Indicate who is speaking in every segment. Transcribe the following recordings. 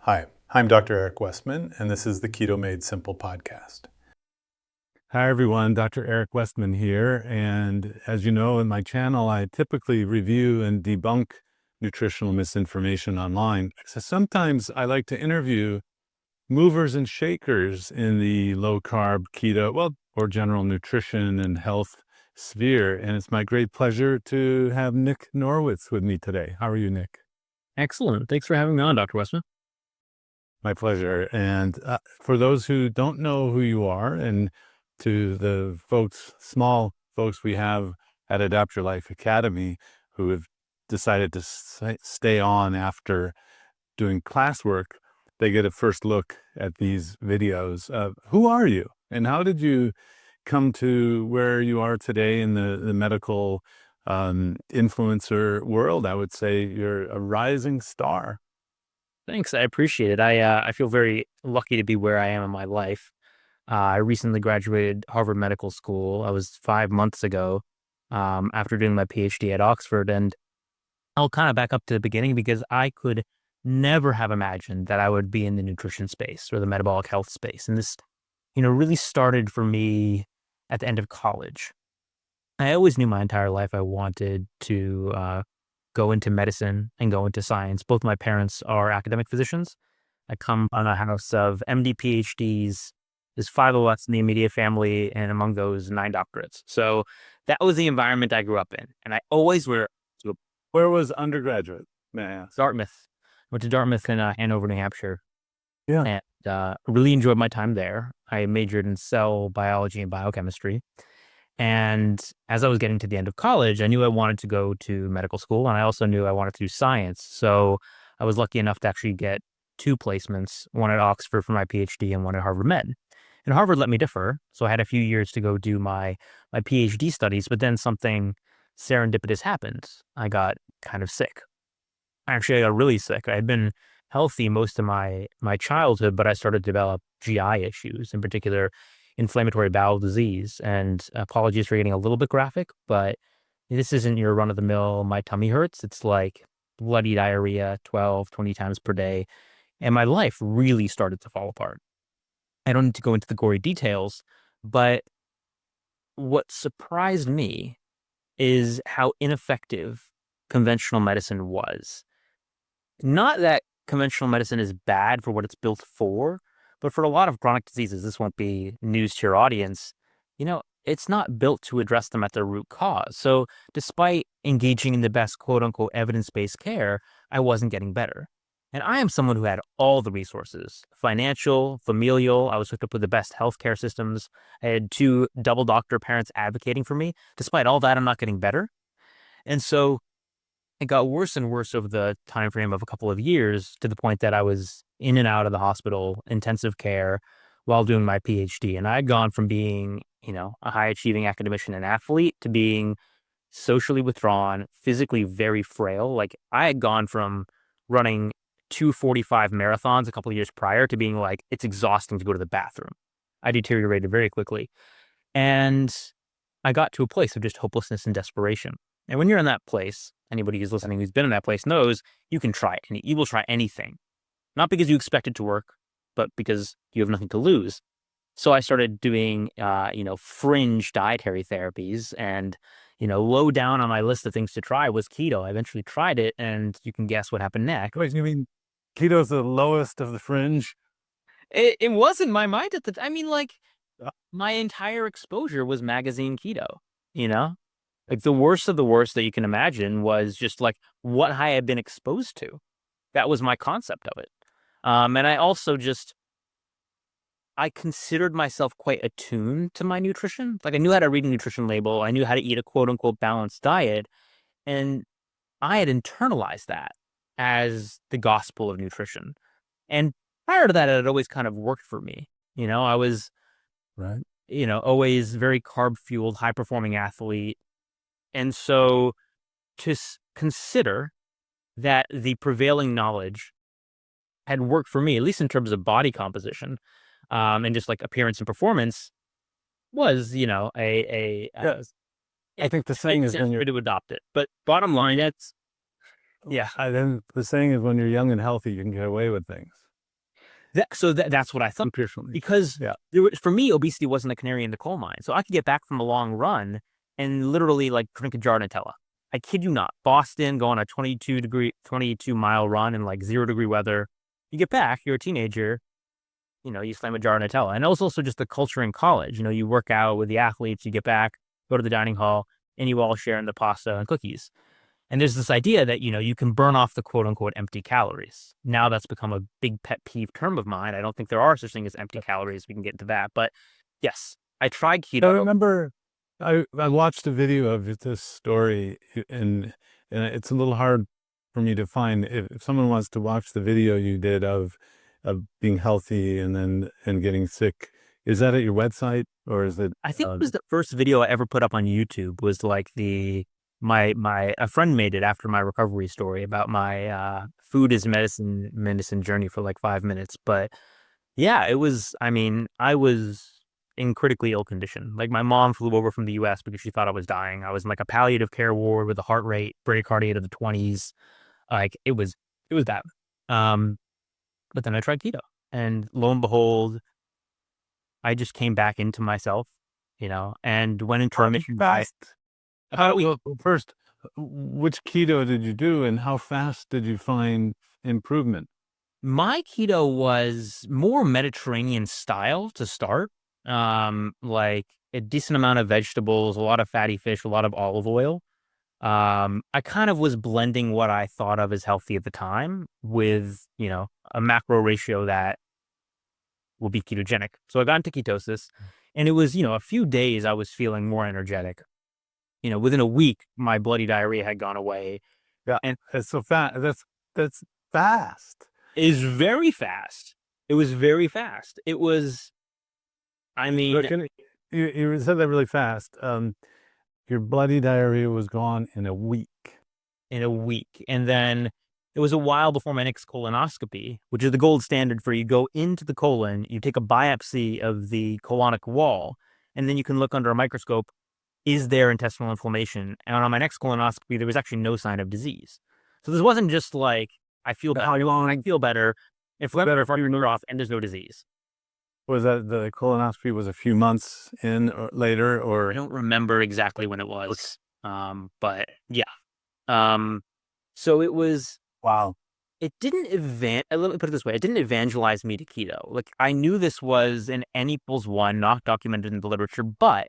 Speaker 1: Hi, I'm Dr. Eric Westman, and this is the Keto Made Simple podcast.
Speaker 2: Hi, everyone. Dr. Eric Westman here. And as you know, in my channel, I typically review and debunk nutritional misinformation online. So sometimes I like to interview movers and shakers in the low carb, keto, or general nutrition and health sphere. And it's my great pleasure to have Nick Norwitz with me today. How are you, Nick?
Speaker 3: Excellent. Thanks for having me on, Dr. Westman.
Speaker 2: My pleasure. And for those who don't know who you are, and to the small folks we have at Adapt Your Life Academy who have decided to stay on after doing classwork, they get a first look at these videos. Who are you, and how did you come to where you are today in the medical influencer world? I would say you're a rising star.
Speaker 3: Thanks. I appreciate it. I feel very lucky to be where I am in my life. I recently graduated Harvard Medical School. I was 5 months ago after doing my PhD at Oxford. And I'll kind of back up to the beginning because I could never have imagined that I would be in the nutrition space or the metabolic health space. And this, really started for me at the end of college. I always knew my entire life I wanted to go into medicine and go into science. Both my parents are academic physicians. I come from a house of MD PhDs. There's 5 of us in the immediate family, and among those, 9 doctorates. So that was the environment I grew up in. And I always were to
Speaker 2: Where was undergraduate, may I ask?
Speaker 3: Dartmouth. Went to Dartmouth in Hanover, New Hampshire,
Speaker 2: Yeah.
Speaker 3: and really enjoyed my time there. I majored in cell biology and biochemistry. And as I was getting to the end of college, I knew I wanted to go to medical school, and I also knew I wanted to do science. So I was lucky enough to actually get 2 placements, one at Oxford for my PhD and one at Harvard Med. And Harvard let me defer, so I had a few years to go do my PhD studies, but then something serendipitous happened. I got kind of sick. Actually, I got really sick. I had been healthy most of my childhood, but I started to develop GI issues, in particular inflammatory bowel disease. And apologies for getting a little bit graphic, but this isn't your run-of-the-mill, my tummy hurts. It's like bloody diarrhea 12, 20 times per day. And my life really started to fall apart. I don't need to go into the gory details, but what surprised me is how ineffective conventional medicine was. Not that conventional medicine is bad for what it's built for, but for a lot of chronic diseases, this won't be news to your audience, it's not built to address them at their root cause. So despite engaging in the best quote unquote evidence-based care, I wasn't getting better. And I am someone who had all the resources, financial, familial. I was hooked up with the best healthcare systems. I had 2 double doctor parents advocating for me. Despite all that, I'm not getting better. And so it got worse and worse over the time frame of a couple of years, to the point that I was in and out of the hospital, intensive care, while doing my PhD. And I had gone from being, a high achieving academician and athlete to being socially withdrawn, physically very frail. Like, I had gone from running 2:45 marathons a couple of years prior to being like, it's exhausting to go to the bathroom. I deteriorated very quickly. And I got to a place of just hopelessness and desperation. And when you're in that place, anybody who's listening who's been in that place knows you can try it. You will try anything, not because you expect it to work, but because you have nothing to lose. So I started doing, fringe dietary therapies, and, low down on my list of things to try was keto. I eventually tried it, and you can guess what happened next.
Speaker 2: Wait, you mean keto's the lowest of the fringe?
Speaker 3: It was in my mind at the time. I mean, like,
Speaker 2: Uh,
Speaker 3: my entire exposure was magazine keto, you know? Like, the worst of the worst that you can imagine was just like what I had been exposed to. That was my concept of it. And I also I considered myself quite attuned to my nutrition. Like, I knew how to read a nutrition label. I knew how to eat a quote unquote balanced diet. And I had internalized that as the gospel of nutrition. And prior to that, it had always kind of worked for me. I was,
Speaker 2: right.
Speaker 3: always very carb fueled, high performing athlete. And so to consider that the prevailing knowledge had worked for me, at least in terms of body composition, and just like appearance and performance, was,
Speaker 2: Yes. I think the saying is when you're
Speaker 3: to adopt it. But bottom line, that's, yeah.
Speaker 2: then the saying is when you're young and healthy, you can get away with things.
Speaker 3: That's what I thought.
Speaker 2: nutritionally.
Speaker 3: Because
Speaker 2: Yeah.
Speaker 3: for me, obesity wasn't a canary in the coal mine. So I could get back from a long run and literally like drink a jar of Nutella. I kid you not. Boston, go on a 22-mile run in like 0-degree weather. You get back, you're a teenager, you slam a jar of Nutella. And it was also just the culture in college. You work out with the athletes, you get back, go to the dining hall, and you all share in the pasta and cookies. And there's this idea that, you can burn off the quote unquote empty calories. Now that's become a big pet peeve term of mine. I don't think there are such thing as empty calories. We can get into that. But yes, I tried keto.
Speaker 2: I remember I watched a video of this story, and it's a little hard for me to find. If someone wants to watch the video you did of being healthy and getting sick, is that at your website, or is it?
Speaker 3: I think it was the first video I ever put up on YouTube. Was like a friend made it after my recovery story about my food is medicine journey for like 5 minutes. But yeah, it was. I mean, I was in critically ill condition. Like my mom flew over from the U.S. because she thought I was dying. I was in like a palliative care ward with a heart rate, bradycardia of the 20s. Like it was bad. But then I tried keto, and lo and behold, I just came back into myself, and went into remission.
Speaker 2: Well, first, which keto did you do, and how fast did you find improvement?
Speaker 3: My keto was more Mediterranean style to start. Like a decent amount of vegetables, a lot of fatty fish, a lot of olive oil. I kind of was blending what I thought of as healthy at the time with, a macro ratio that will be ketogenic. So I got into ketosis, and it was, a few days I was feeling more energetic. Within a week, my bloody diarrhea had gone away.
Speaker 2: Yeah, and it's so fast. That's fast.
Speaker 3: It's very fast. It was very fast. It was. I mean,
Speaker 2: Look, you said that really fast. Your bloody diarrhea was gone in a week.
Speaker 3: And then it was a while before my next colonoscopy, which is the gold standard for you go into the colon, you take a biopsy of the colonic wall, and then you can look under a microscope, is there intestinal inflammation? And on my next colonoscopy, there was actually no sign of disease. So this wasn't just like, I feel better, I feel better, if you're off, and there's no disease.
Speaker 2: Was that the colonoscopy was a few months in or later, or?
Speaker 3: I don't remember exactly when it was. But yeah. So it was.
Speaker 2: Wow.
Speaker 3: It didn't let me put it this way. It didn't evangelize me to keto. Like I knew this was an N=1, not documented in the literature, but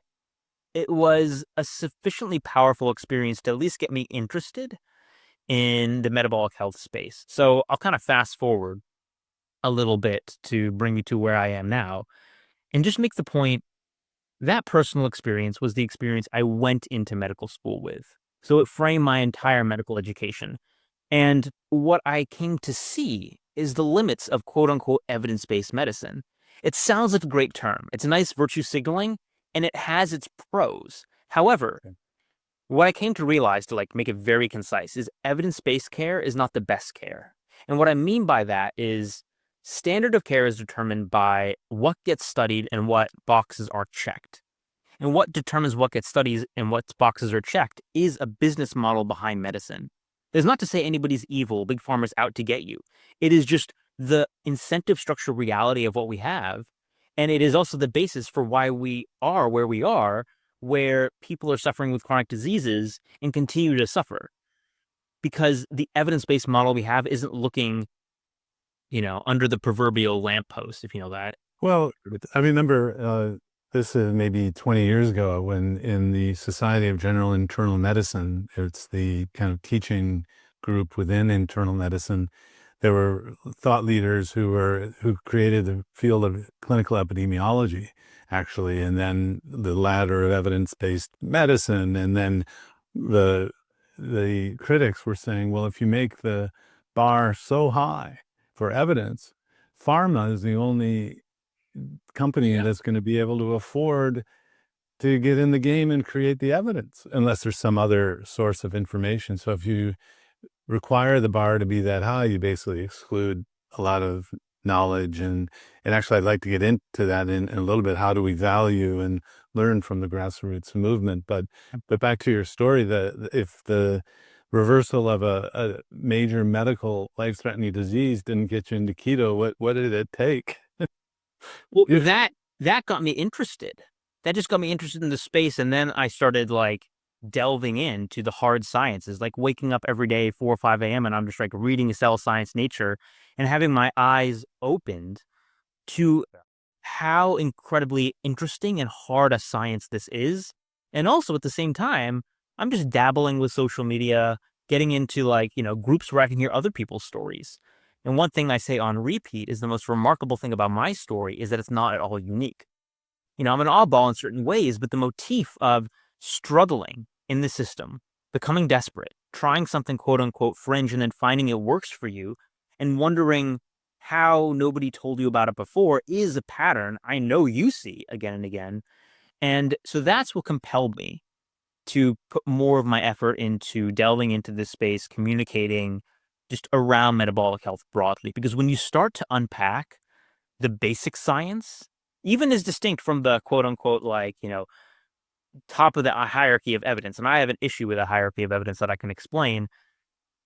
Speaker 3: it was a sufficiently powerful experience to at least get me interested in the metabolic health space. So I'll kind of fast forward a little bit to bring me to where I am now and just make the point that personal experience was the experience I went into medical school with. So it framed my entire medical education. And what I came to see is the limits of quote unquote evidence-based medicine. It sounds like a great term. It's a nice virtue signaling and it has its pros. However, what I came to realize, to like make it very concise, is evidence-based care is not the best care. And what I mean by that is standard of care is determined by what gets studied and what boxes are checked. And what determines what gets studied and what boxes are checked is a business model behind medicine. There's not to say anybody's evil, big pharma's out to get you. It is just the incentive structure reality of what we have. And it is also the basis for why we are where we are, where people are suffering with chronic diseases and continue to suffer. Because the evidence-based model we have isn't looking, under the proverbial lamppost, if you know that.
Speaker 2: Well, I remember this is maybe 20 years ago when in the Society of General Internal Medicine, it's the kind of teaching group within internal medicine, there were thought leaders who created the field of clinical epidemiology, actually, and then the ladder of evidence-based medicine. And then the critics were saying, well, if you make the bar so high for evidence, pharma is the only company that's going to be able to afford to get in the game and create the evidence, unless there's some other source of information. So if you require the bar to be that high, you basically exclude a lot of knowledge. And actually, I'd like to get into that in a little bit. How do we value and learn from the grassroots movement? But back to your story, if the reversal of a major medical life-threatening disease didn't get you into keto. What did it take?
Speaker 3: Well,
Speaker 2: You-
Speaker 3: that got me interested. That just got me interested in the space, and then I started like delving into the hard sciences, like waking up every day 4 or 5 a.m. and I'm just like reading Cell Science Nature and having my eyes opened to how incredibly interesting and hard a science this is. And also at the same time, I'm just dabbling with social media, getting into like, groups where I can hear other people's stories. And one thing I say on repeat is the most remarkable thing about my story is that it's not at all unique. I'm an oddball in certain ways, but the motif of struggling in the system, becoming desperate, trying something quote unquote fringe and then finding it works for you and wondering how nobody told you about it before is a pattern I know you see again and again. And so that's what compelled me to put more of my effort into delving into this space, communicating just around metabolic health broadly. Because when you start to unpack the basic science, even as distinct from the quote unquote, top of the hierarchy of evidence, and I have an issue with a hierarchy of evidence that I can explain,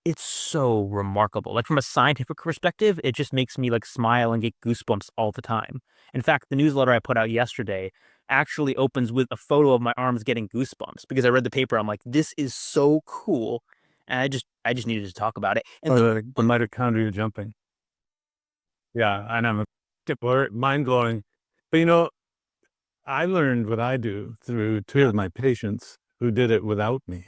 Speaker 3: it's so remarkable. Like from a scientific perspective, it just makes me like smile and get goosebumps all the time. In fact, the newsletter I put out yesterday actually opens with a photo of my arms getting goosebumps because I read the paper. I'm like, this is so cool. And I just needed to talk about it. And
Speaker 2: the mitochondria jumping. Yeah, and I'm mind-blowing. But I learned what I do through two of my patients who did it without me.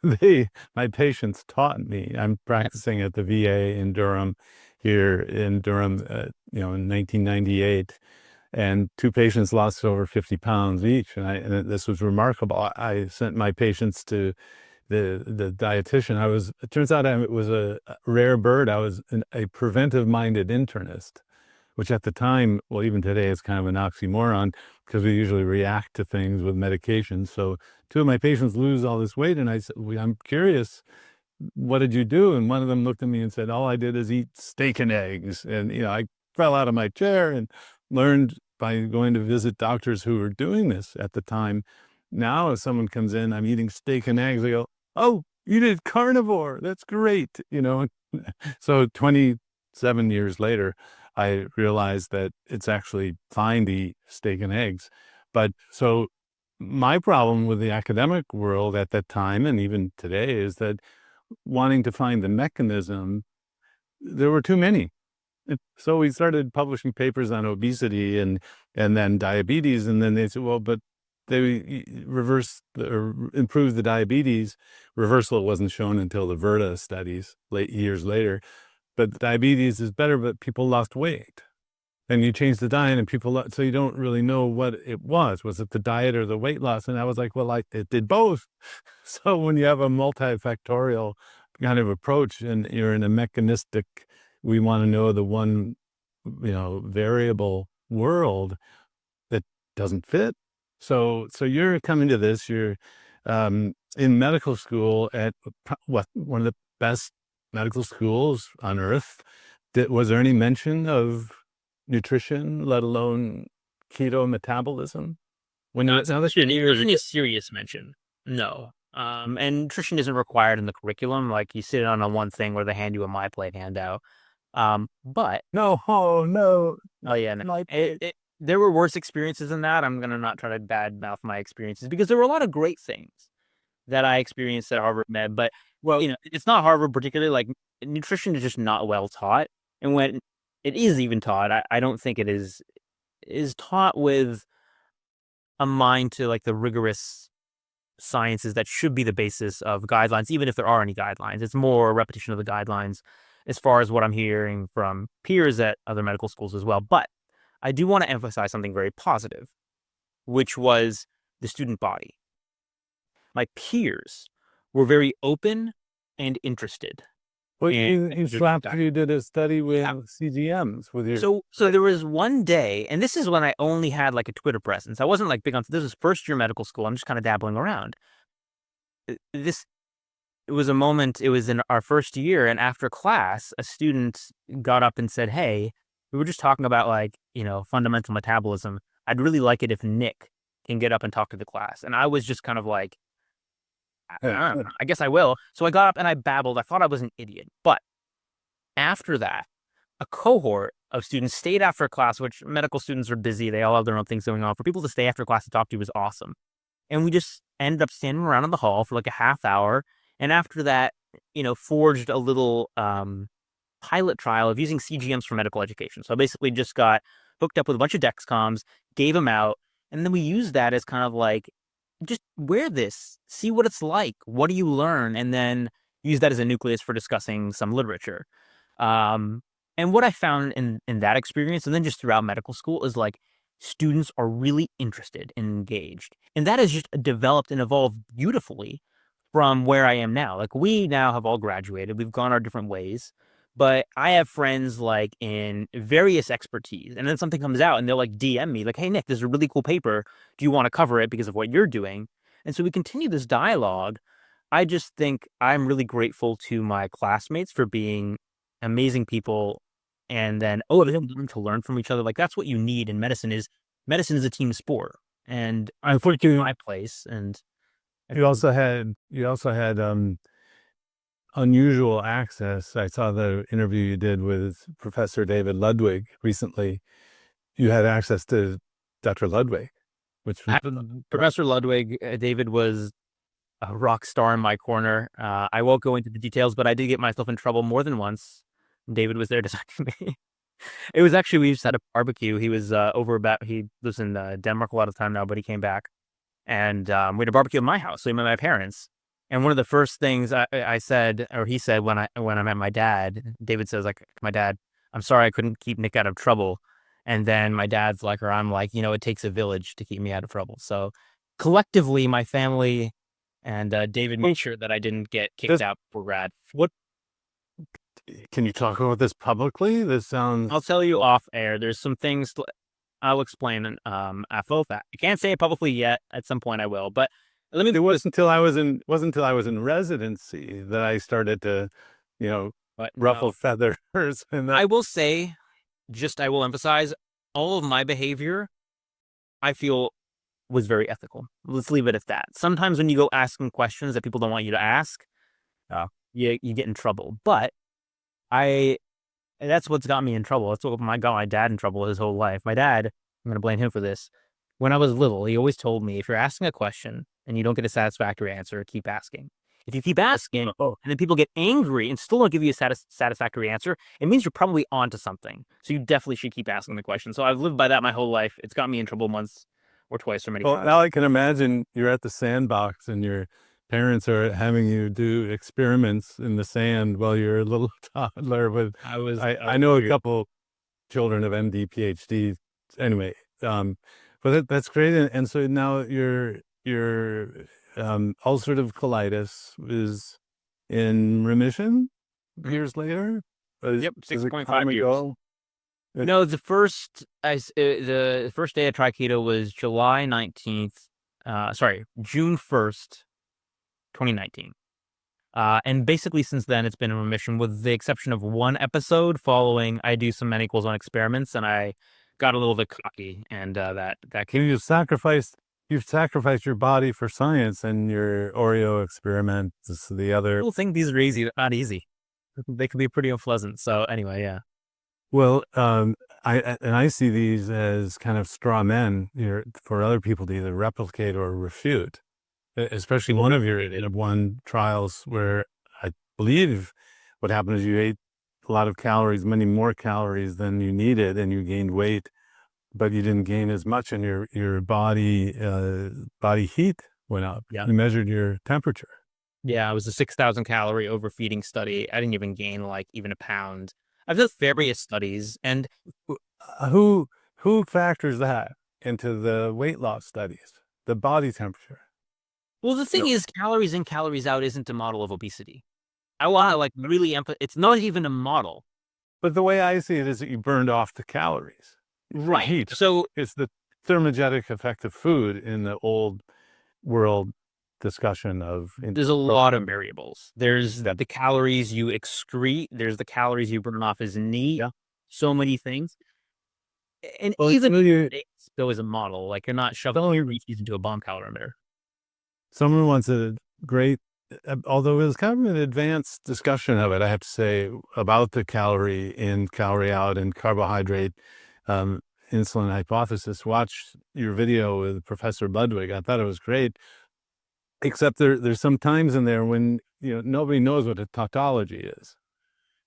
Speaker 2: My patients taught me. I'm practicing at the VA in Durham, in 1998, and two patients lost over 50 pounds each, and this was remarkable. I sent my patients to the dietitian. It turns out it was a rare bird. I was a preventive-minded internist, which at the time, well, even today, is kind of an oxymoron because we usually react to things with medications. So two of my patients lose all this weight, and I said, I'm curious, what did you do? And one of them looked at me and said, all I did is eat steak and eggs. And, I fell out of my chair and learned by going to visit doctors who were doing this at the time. Now, if someone comes in, I'm eating steak and eggs, I go, oh, you did carnivore. That's great. So 27 years later, I realized that it's actually fine to eat steak and eggs. But so my problem with the academic world at that time, and even today, is that wanting to find the mechanism, there were too many. So we started publishing papers on obesity and then diabetes. And then they said, well, but they reversed or improved the diabetes. Reversal wasn't shown until the Verta studies years later. But diabetes is better, but people lost weight. And you change the diet and so you don't really know what it was. Was it the diet or the weight loss? And I was like, well, it did both. So when you have a multifactorial kind of approach and you're in a mechanistic, we want to know the one, variable world that doesn't fit. So you're coming to this, you're in medical school at one of the best medical schools on earth. Was there any mention of nutrition, let alone keto metabolism?
Speaker 3: Not any serious mention. No. And nutrition isn't required in the curriculum. Like you sit on one thing where they hand you a My Plate handout. But
Speaker 2: no, oh no.
Speaker 3: Oh yeah, no. There were worse experiences than that. I'm gonna not try to badmouth my experiences because there were a lot of great things that I experienced at Harvard Med. But it's not Harvard particularly. Like nutrition is just not well taught, and when it is even taught, I don't think it is taught with a mind to like the rigorous sciences that should be the basis of guidelines, even if there are any guidelines. It's more a repetition of the guidelines as far as what I'm hearing from peers at other medical schools as well. But I do want to emphasize something very positive, which was the student body. My peers were very open and interested.
Speaker 2: Well, you did a study with CGMs with your.
Speaker 3: So there was one day, and this is when I only had like a Twitter presence. I wasn't like big on this. Was first year medical school. I'm just kind of dabbling around. It was a moment. It was in our first year, and after class, a student got up and said, "Hey, we were just talking about fundamental metabolism. I'd really like it if Nick can get up and talk to the class." And I was just kind of like, I guess I will. So I got up and I babbled. I thought I was an idiot. But after that, a cohort of students stayed after class, which medical students are busy. They all have their own things going on. For people to stay after class to talk to you was awesome. And we just ended up standing around in the hall for like a half hour. And after that, forged a little pilot trial of using CGMs for medical education. So I basically just got hooked up with a bunch of Dexcoms, gave them out, and then we used that as kind of like, just wear this, see what it's like. What do you learn? And then use that as a nucleus for discussing some literature. And what I found in that experience, and then just throughout medical school, is like students are really interested and engaged. And that has just developed and evolved beautifully from where I am now. Like, we now have all graduated, we've gone our different ways, but I have friends like in various expertise. And then something comes out and they'll like DM me like, hey, Nick, this is a really cool paper. Do you want to cover it because of what you're doing? And so we continue this dialogue. I just think I'm really grateful to my classmates for being amazing people. And then, they're willing to learn from each other. Like, that's what you need in medicine is a team sport. And unfortunately, my place. And
Speaker 2: You also had unusual access. I saw the interview you did with Professor David Ludwig recently. You had access to Dr. Ludwig, which
Speaker 3: Professor Ludwig, David was a rock star in my corner. I won't go into the details, but I did get myself in trouble more than once. David was there to talk to me. It was actually, we just had a barbecue. He was he lives in Denmark a lot of time now, but he came back. And we had a barbecue at my house. So he met my parents. And one of the first things I said, or he said when I met my dad, David says, like, my dad, I'm sorry I couldn't keep Nick out of trouble. And then my dad's like, or I'm like, it takes a village to keep me out of trouble. So collectively, my family and David made sure that I didn't get kicked out for grad.
Speaker 2: Can you talk about this publicly? This sounds...
Speaker 3: I'll tell you off air. There's some things I'll explain at full fact. I can't say it publicly yet. At some point I will, but let me...
Speaker 2: It wasn't until I was in residency that I started to, ruffle feathers. And
Speaker 3: I will say, I will emphasize, all of my behavior, I feel, was very ethical. Let's leave it at that. Sometimes when you go asking questions that people don't want you to ask, you get in trouble. But that's what's got me in trouble. That's what got my dad in trouble his whole life. My dad, I'm going to blame him for this. When I was little, he always told me, if you're asking a question and you don't get a satisfactory answer, keep asking. If you keep asking and then people get angry and still don't give you a satisfactory answer, it means you're probably onto something. So you definitely should keep asking the question. So I've lived by that my whole life. It's got me in trouble once or twice or many times.
Speaker 2: Now I can imagine you're at the sandbox and your parents are having you do experiments in the sand while you're a little toddler. I know a couple children of MD, PhDs. Anyway, but that's great. And so now your ulcerative colitis is in remission years later?
Speaker 3: Yep, 6.5 years. No, the first day I tried keto was July 19th. June 1st, 2019. And basically since then it's been in remission with the exception of one episode following I do some N = 1 experiments and I got a little bit cocky and that
Speaker 2: you've sacrificed your body for science and your Oreo experiment. The other
Speaker 3: people think these are easy, not easy. They can be pretty unpleasant. So anyway, yeah.
Speaker 2: Well, I see these as kind of straw men for other people to either replicate or refute. Especially one of your one trials where I believe what happened is you ate a lot of calories, many more calories than you needed, and you gained weight, but you didn't gain as much, and your body heat went up.
Speaker 3: Yeah.
Speaker 2: You measured your temperature.
Speaker 3: Yeah, it was a 6,000 calorie overfeeding study. I didn't even gain like even a pound. I've done various studies, and
Speaker 2: who factors that into the weight loss studies? The body temperature.
Speaker 3: Well, the thing is, calories in, calories out isn't a model of obesity. I want to like really it's not even a model.
Speaker 2: But the way I see it is that you burned off the calories.
Speaker 3: Right.
Speaker 2: Heat.
Speaker 3: So
Speaker 2: it's the thermogenic effect of food in the old world discussion of...
Speaker 3: There's a lot of variables. There's the calories you excrete. There's the calories you burn off as NEAT.
Speaker 2: Yeah.
Speaker 3: So many things. And even still is a model. Like you're not shoving your reaches into a bomb calorimeter.
Speaker 2: Someone wants to great, although it was kind of an advanced discussion of it, I have to say, about the calorie in, calorie out, and carbohydrate insulin hypothesis. Watch your video with Professor Ludwig. I thought it was great, except there's some times in there when, nobody knows what a tautology is.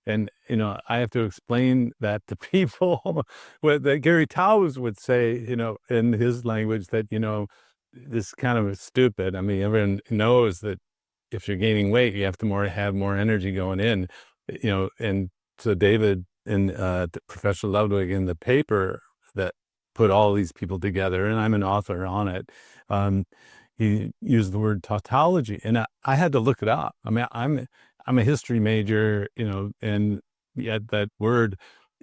Speaker 2: And, I have to explain that to people. What Gary Taubes would say, in his language, that, this kind of is stupid. I mean, everyone knows that if you're gaining weight, you have to have more energy going in, and so David and Professor Ludwig, in the paper that put all these people together, and I'm an author on it, he used the word tautology, and I had to look it up. I mean, I'm a history major, and yet that word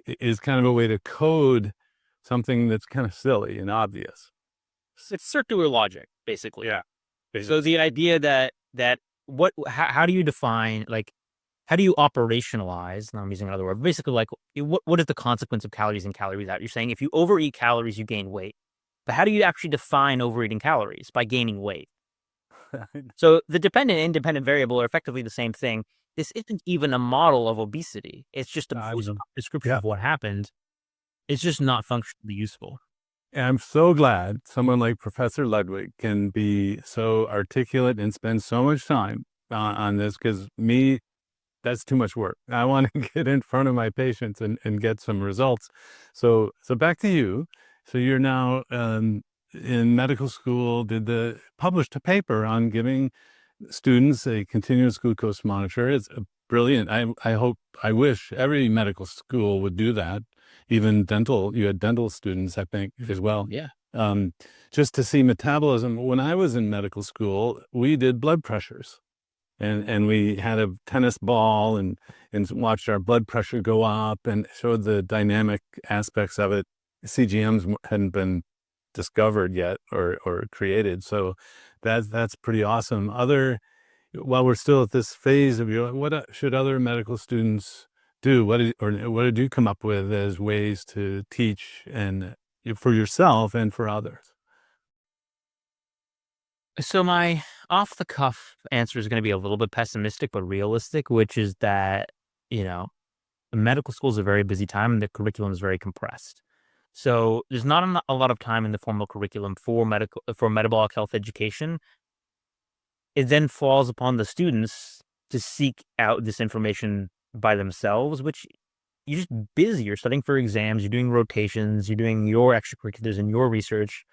Speaker 2: is kind of a way to code something that's kind of silly and obvious.
Speaker 3: It's circular logic, basically.
Speaker 2: Yeah.
Speaker 3: So the idea that how do you define, like, how do you operationalize? Now I'm using another word. Basically, like, what is the consequence of calories in, calories out? You're saying if you overeat calories, you gain weight. But how do you actually define overeating calories? By gaining weight. So the dependent and independent variable are effectively the same thing. This isn't even a model of obesity. It's just a description of what happened. It's just not functionally useful.
Speaker 2: And I'm so glad someone like Professor Ludwig can be so articulate and spend so much time on this, because that's too much work. I want to get in front of my patients and get some results. So back to you. So you're now in medical school, published a paper on giving students a continuous glucose monitor. It's brilliant. I wish every medical school would do that. Even dental, you had dental students, I think, as well.
Speaker 3: Yeah.
Speaker 2: Just to see metabolism. When I was in medical school, we did blood pressures. And we had a tennis ball and watched our blood pressure go up and showed the dynamic aspects of it. CGMs hadn't been discovered yet or created. So that's pretty awesome. While we're still at this phase of what should other medical students do? What did you come up with as ways to teach, and for yourself and for others?
Speaker 3: So my off the cuff answer is going to be a little bit pessimistic but realistic, which is that, medical school is a very busy time and the curriculum is very compressed. So there's not a lot of time in the formal curriculum for metabolic health education. It then falls upon the students to seek out this information by themselves, which you're just busy. You're studying for exams, you're doing rotations, you're doing your extracurriculars and your research,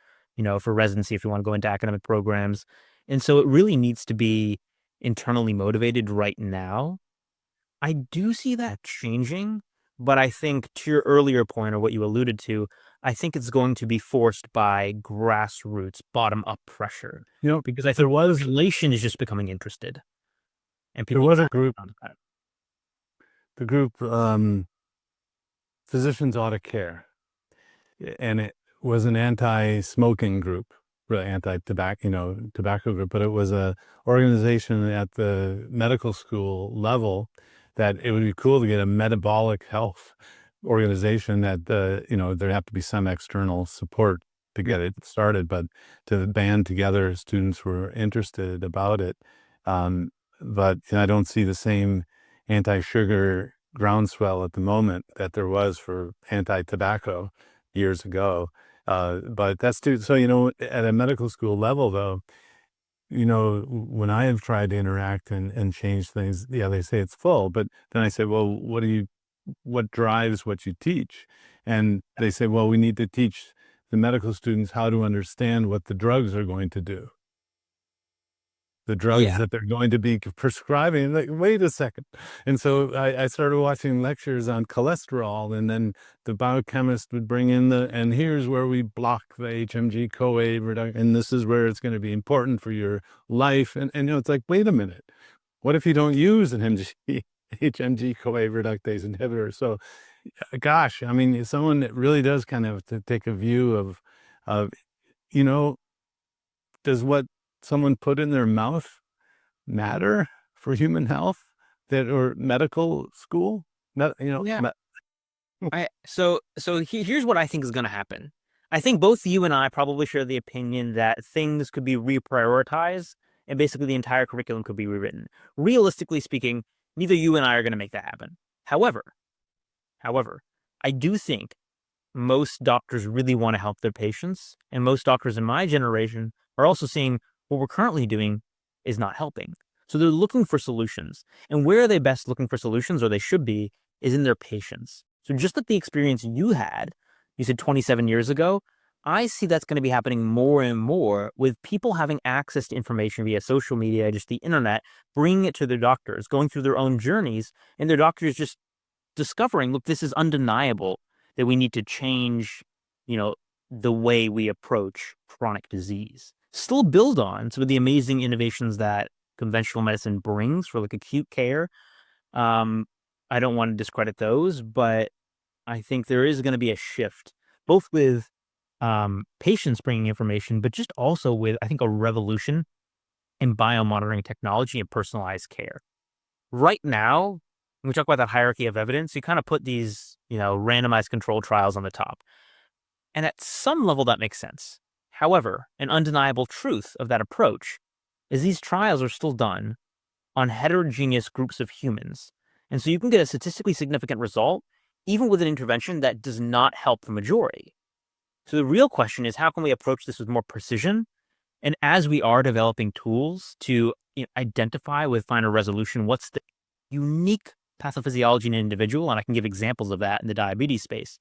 Speaker 3: for residency if you want to go into academic programs. And so it really needs to be internally motivated right now. I do see that changing, but I think, to your earlier point, or what you alluded to, I think it's going to be forced by grassroots, bottom-up pressure. Because I think population is just becoming interested. And
Speaker 2: there was a group, Physicians Ought to Care, and it was an anti-smoking group, really tobacco group, but it was a organization at the medical school level that it would be cool to get a metabolic health organization that, there'd have to be some external support to get it started, but to band together students who were interested about it. But I don't see the same anti-sugar groundswell at the moment that there was for anti-tobacco years ago. But that's too, so, at a medical school level, though, when I have tried to interact and change things, they say it's full, but then I say, well, what drives what you teach? And they say, well, we need to teach the medical students how to understand what the drugs are going to do. The drugs that they're going to be prescribing. Like, wait a second. And so I started watching lectures on cholesterol, and then the biochemist would bring in and here's where we block the HMG-CoA reduction, and this is where it's going to be important for your life. And it's like, wait a minute. What if you don't use an HMG-CoA reductase inhibitor? So, gosh, I mean, someone that really does kind of have to take a view of, does what someone put in their mouth matter for human health or medical school?
Speaker 3: So here's what I think is going to happen. I think both you and I probably share the opinion that things could be reprioritized and basically the entire curriculum could be rewritten. Realistically speaking, neither you and I are going to make that happen. However, I do think most doctors really want to help their patients, and most doctors in my generation are also seeing what we're currently doing is not helping. So they're looking for solutions. And where are they best looking for solutions, or they should be, is in their patients. So just like the experience you had, you said 27 years ago, I see that's going to be happening more and more with people having access to information via social media, just the internet, bringing it to their doctors, going through their own journeys, and their doctors just discovering, look, this is undeniable that we need to change, the way we approach chronic disease. Still build on some of the amazing innovations that conventional medicine brings for like acute care. I don't want to discredit those, but I think there is going to be a shift, both with patients bringing information, but just also with, I think, a revolution in biomonitoring technology and personalized care. Right now, when we talk about that hierarchy of evidence, you kind of put these, randomized controlled trials on the top. And at some level, that makes sense. However, an undeniable truth of that approach is these trials are still done on heterogeneous groups of humans. And so you can get a statistically significant result, even with an intervention that does not help the majority. So the real question is, how can we approach this with more precision? And as we are developing tools to identify with finer resolution, what's the unique pathophysiology in an individual, and I can give examples of that in the diabetes space,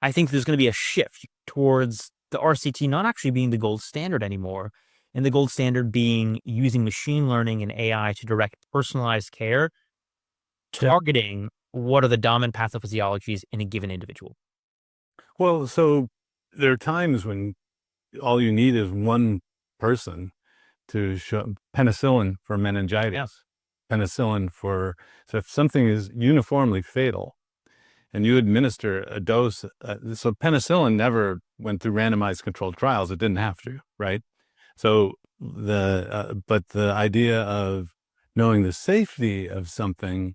Speaker 3: I think there's going to be a shift towards the RCT not actually being the gold standard anymore, and the gold standard being using machine learning and AI to direct personalized care, targeting what are the dominant pathophysiologies in a given individual.
Speaker 2: Well, so there are times when all you need is one person to show penicillin for meningitis, penicillin for, so if something is uniformly fatal and you administer a dose, so penicillin never went through randomized controlled trials. It didn't have to, right? So but the idea of knowing the safety of something,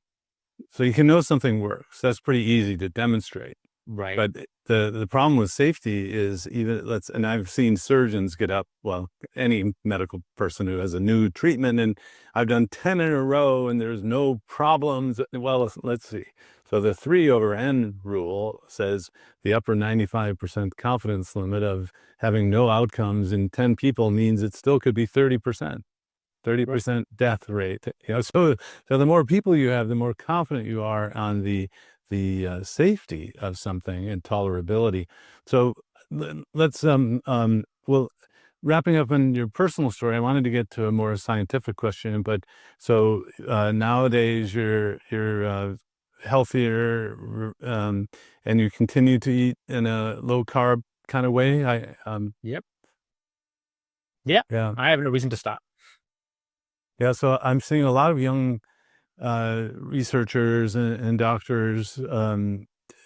Speaker 2: so you can know something works. That's pretty easy to demonstrate.
Speaker 3: Right.
Speaker 2: But the problem with safety is and I've seen surgeons get up, well, any medical person who has a new treatment, and I've done 10 in a row and there's no problems. Well, let's see. So the 3/n rule says the upper 95% confidence limit of having no outcomes in 10 people means it still could be 30%. 30% death rate. So the more people you have, the more confident you are on the safety of something and tolerability. So let's well, wrapping up on your personal story, I wanted to get to a more scientific question. But so nowadays you're healthier, and you continue to eat in a low carb kind of way.
Speaker 3: Yep.
Speaker 2: Yeah.
Speaker 3: I have no reason to stop.
Speaker 2: Yeah. So I'm seeing a lot of young researchers and doctors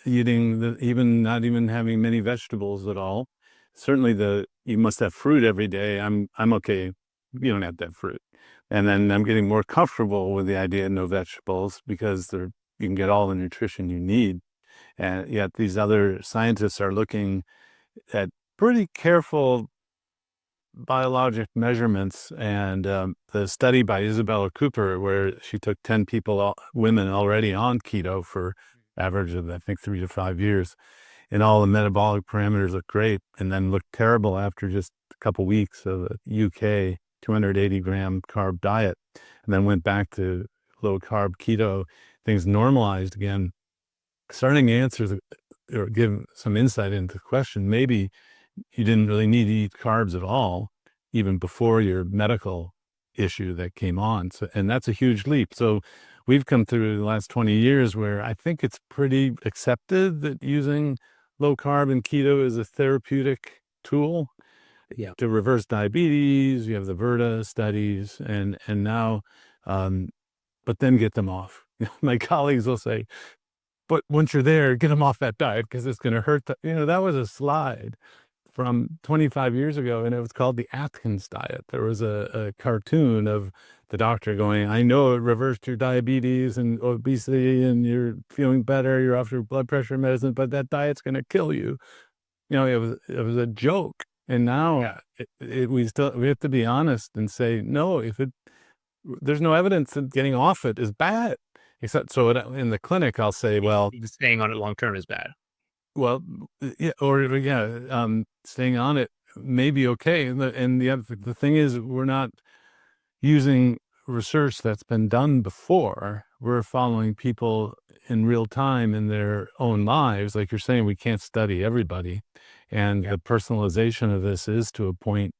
Speaker 2: eating not even having many vegetables at all. Certainly you must have fruit every day. I'm okay. You don't have to have fruit. And then I'm getting more comfortable with the idea of no vegetables because you can get all the nutrition you need. And yet these other scientists are looking at pretty careful biologic measurements, and the study by Isabella Cooper, where she took 10 women already on keto for average of, I think, 3 to 5 years, and all the metabolic parameters looked great, and then looked terrible after just a couple weeks of a UK 280 gram carb diet, and then went back to low carb keto. Things normalized again. Starting to answer or give some insight into the question, maybe you didn't really need to eat carbs at all, even before your medical issue that came on. So, and that's a huge leap. So we've come through the last 20 years where I think it's pretty accepted that using low carb and keto is a therapeutic tool to reverse diabetes. You have the Verta studies and now, but then get them off. My colleagues will say, but once you're there, get them off that diet because it's going to hurt. That was a slide from 25 years ago, and it was called the Atkins diet. There was a cartoon of the doctor going, I know it reversed your diabetes and obesity and you're feeling better, you're off your blood pressure medicine, but that diet's going to kill you. It was a joke. And now we have to be honest and say, no, there's no evidence that getting off it is bad. Except, in the clinic, I'll say, well,
Speaker 3: staying on it long term is bad.
Speaker 2: well, staying on it may be okay. And the thing is, we're not using research that's been done before. We're following people in real time in their own lives. Like you're saying, we can't study everybody. And the personalization of this is to a point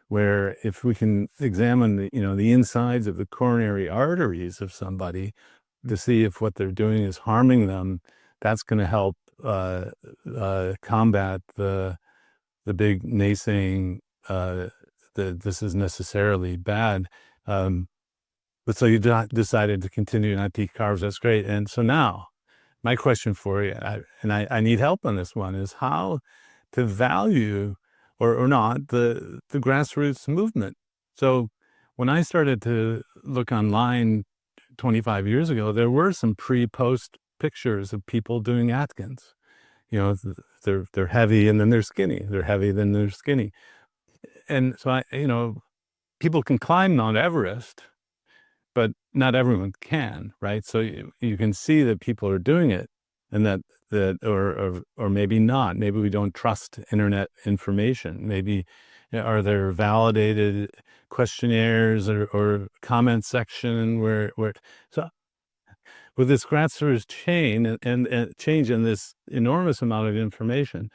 Speaker 2: where if we can examine the insides of the coronary arteries of somebody to see if what they're doing is harming them, that's going to help combat the big naysaying that this is necessarily bad. But so you decided to continue not to eat carbs. That's great. And so now my question for you, I need help on this one, is how to value or not the grassroots movement. So when I started to look online 25 years ago, there were some pre-post pictures of people doing Atkins. They're heavy and then they're skinny. They're heavy, then they're skinny. And so people can climb Mount Everest, but not everyone can, right? So you can see that people are doing it, and that or maybe not. Maybe we don't trust internet information. Maybe are there validated questionnaires or comment section where so with this grassroots chain and change in this enormous amount of information,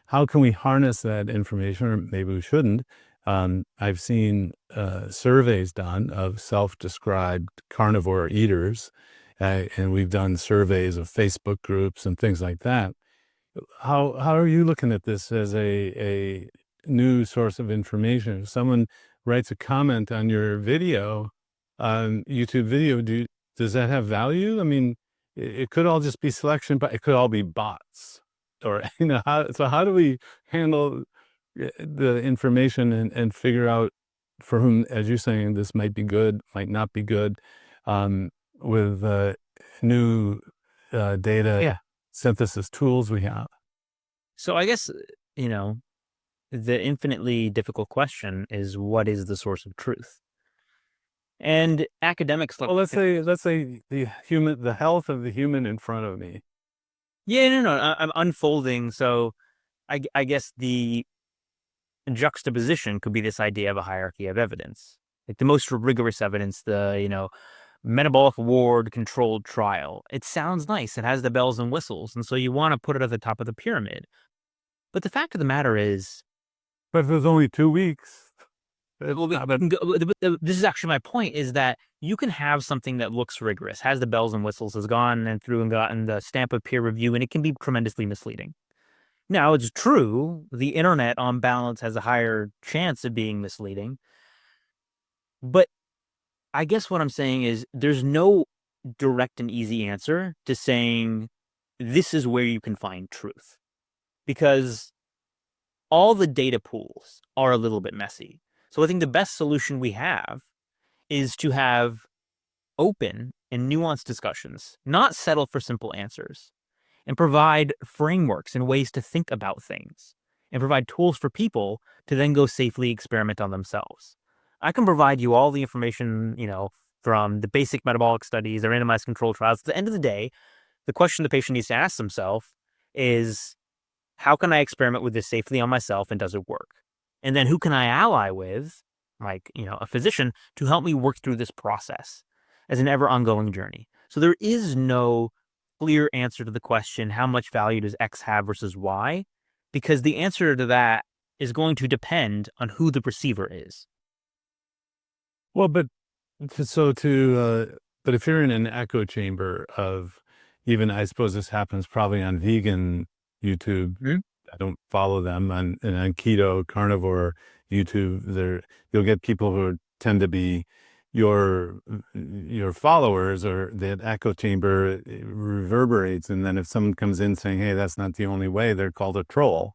Speaker 2: how can we harness that information? Or maybe we shouldn't. I've seen surveys done of self-described carnivore eaters, and we've done surveys of Facebook groups and things like that. How are you looking at this as a new source of information? If someone writes a comment on your video, YouTube video, does that have value? I mean, it could all just be selection, but it could all be bots. Or how do we handle the information and figure out for whom, as you're saying, this might be good, might not be good, with new data synthesis tools we have?
Speaker 3: So I guess, the infinitely difficult question is, what is the source of truth? And academics
Speaker 2: Well, let's say the health of the human in front of me.
Speaker 3: Yeah, no, I'm unfolding. So I guess the juxtaposition could be this idea of a hierarchy of evidence. Like the most rigorous evidence, the, metabolic ward controlled trial. It sounds nice. It has the bells and whistles. And so you want to put it at the top of the pyramid. But the fact of the matter is,
Speaker 2: but if it was only 2 weeks.
Speaker 3: This is actually my point, is that you can have something that looks rigorous, has the bells and whistles, has gone and through and gotten the stamp of peer review, and it can be tremendously misleading. Now, it's true, the internet on balance has a higher chance of being misleading. But I guess what I'm saying is there's no direct and easy answer to saying this is where you can find truth, because all the data pools are a little bit messy. So I think the best solution we have is to have open and nuanced discussions, not settle for simple answers, and provide frameworks and ways to think about things, and provide tools for people to then go safely experiment on themselves. I can provide you all the information, from the basic metabolic studies, the randomized controlled trials. At the end of the day, the question the patient needs to ask themselves is, how can I experiment with this safely on myself, and does it work? And then who can I ally with, like, a physician, to help me work through this process as an ever ongoing journey? So there is no clear answer to the question, how much value does X have versus Y? Because the answer to that is going to depend on who the receiver is.
Speaker 2: Well, but if you're in an echo chamber of, even, I suppose this happens probably on vegan YouTube.
Speaker 3: Mm-hmm.
Speaker 2: I don't follow them on keto, carnivore YouTube. You'll get people who tend to be your followers, or that echo chamber reverberates. And then if someone comes in saying, hey, that's not the only way, they're called a troll.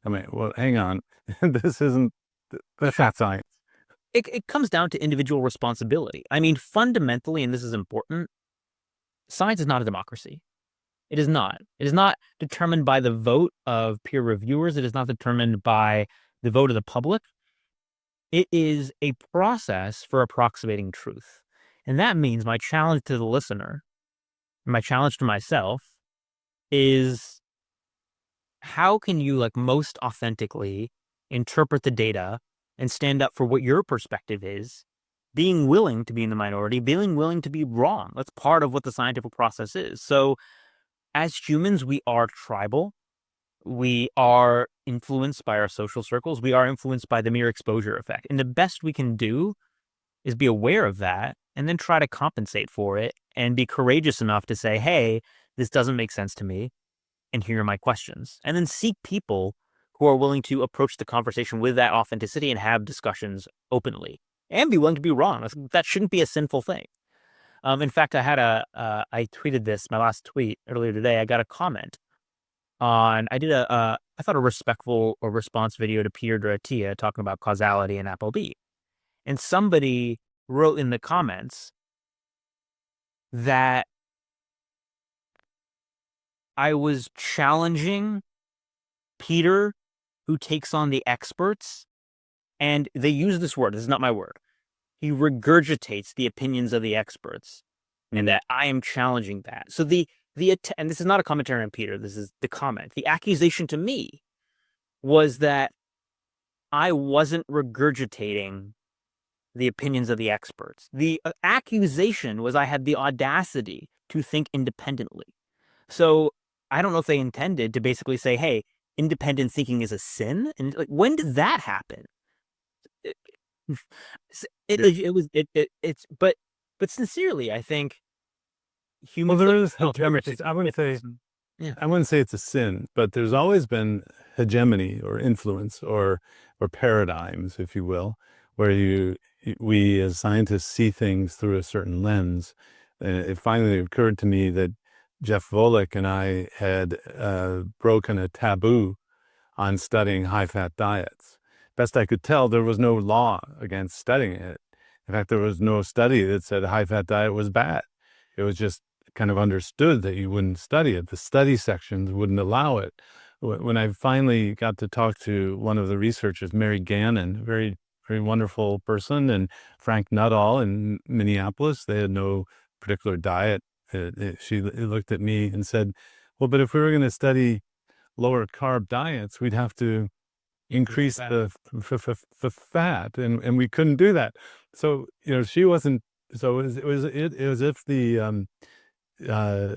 Speaker 2: I mean, well, hang on. That's not science.
Speaker 3: It comes down to individual responsibility. I mean, fundamentally, and this is important, science is not a democracy. It is not. It is not determined by the vote of peer reviewers. It is not determined by the vote of the public. It is a process for approximating truth. And that means my challenge to the listener, my challenge to myself is, how can you like most authentically interpret the data and stand up for what your perspective is, being willing to be in the minority, being willing to be wrong. That's part of what the scientific process is. So as humans, we are tribal. We are influenced by our social circles. We are influenced by the mere exposure effect. And the best we can do is be aware of that and then try to compensate for it and be courageous enough to say, hey, this doesn't make sense to me, and here are my questions. And then seek people who are willing to approach the conversation with that authenticity and have discussions openly and be willing to be wrong. That shouldn't be a sinful thing. In fact, I tweeted this, my last tweet earlier today. I got a comment on, I thought a respectful or response video to Peter Dratia talking about causality in ApoB. And somebody wrote in the comments that I was challenging Peter, who takes on the experts, and they use this word. This is not my word. He regurgitates the opinions of the experts, and that I am challenging that. So and this is not a commentary on Peter. This is the comment. The accusation to me was that I wasn't regurgitating the opinions of the experts. The accusation was I had the audacity to think independently. So I don't know if they intended to basically say, hey, independent thinking is a sin. And like, when did that happen? But sincerely, I think humans.
Speaker 2: Well, there is hegemony. I wouldn't say it's a sin, but there's always been hegemony or influence or paradigms, if you will, where we as scientists see things through a certain lens. It finally occurred to me that Jeff Volek and I had broken a taboo on studying high-fat diets. Best I could tell, there was no law against studying it. In fact, there was no study that said a high-fat diet was bad. It was just kind of understood that you wouldn't study it. The study sections wouldn't allow it. When I finally got to talk to one of the researchers, Mary Gannon, very, very wonderful person, and Frank Nuttall in Minneapolis, they had no particular diet. She looked at me and said, well, but if we were going to study lower carb diets, we'd have to increase the fat, and we couldn't do that. So, she wasn't, so it was as if the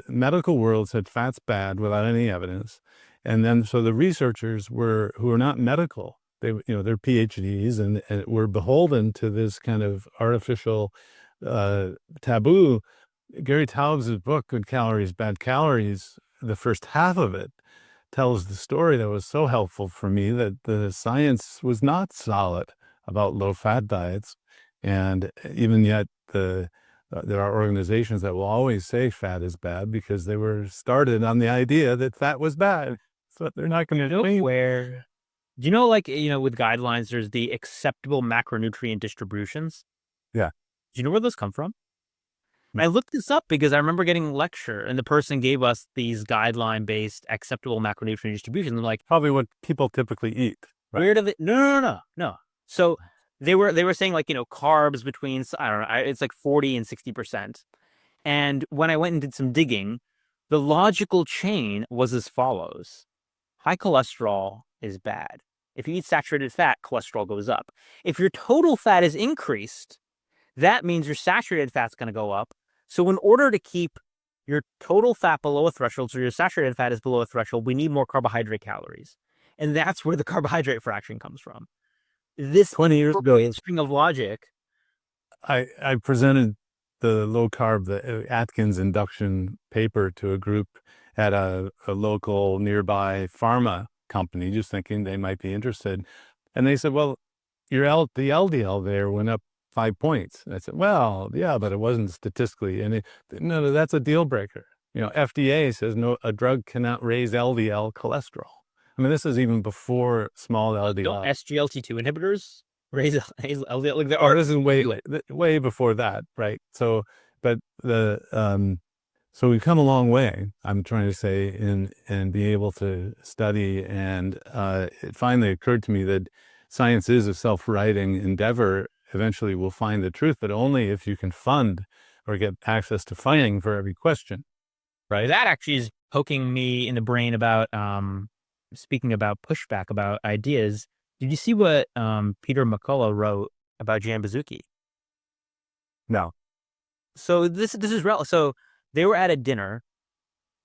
Speaker 2: medical world said fat's bad without any evidence. And then, so the researchers who are not medical, they're PhDs and were beholden to this kind of artificial taboo. Gary Taubes' book, Good Calories, Bad Calories, the first half of it tells the story that was so helpful for me, that the science was not solid about low-fat diets. And even yet, there are organizations that will always say fat is bad because they were started on the idea that fat was bad. So they're not going to
Speaker 3: do you know, with guidelines, there's the acceptable macronutrient distributions.
Speaker 2: Yeah.
Speaker 3: Do you know where those come from? I looked this up because I remember getting a lecture and the person gave us these guideline-based acceptable macronutrient distributions. I'm like,
Speaker 2: probably what people typically eat.
Speaker 3: Right? Where do they? No. So they were saying carbs between, I don't know, it's like 40 and 60%. And when I went and did some digging, the logical chain was as follows: high cholesterol is bad. If you eat saturated fat, cholesterol goes up. If your total fat is increased, that means your saturated fat's going to go up. So in order to keep your total fat below a threshold, so your saturated fat is below a threshold, we need more carbohydrate calories. And that's where the carbohydrate fraction comes from. This
Speaker 2: 20 years ago,
Speaker 3: string of logic.
Speaker 2: I presented the low carb, the Atkins induction paper to a group at a local nearby pharma company, just thinking they might be interested. And they said, well, the LDL there went up 5 points. And I said, well, yeah, but it wasn't statistically. And no, that's a deal breaker. FDA says no, a drug cannot raise LDL cholesterol. I mean, this is even before small LDL.
Speaker 3: Don't SGLT2 inhibitors raise LDL?
Speaker 2: This is way before that, right? So, but so we've come a long way, I'm trying to say, in be able to study. And it finally occurred to me that science is a self-writing endeavor. Eventually we'll find the truth, but only if you can fund or get access to funding for every question. Right.
Speaker 3: That actually is poking me in the brain about speaking about pushback about ideas. Did you see what Peter McCullough wrote about Jan Bazuki?
Speaker 2: No.
Speaker 3: So this is so they were at a dinner,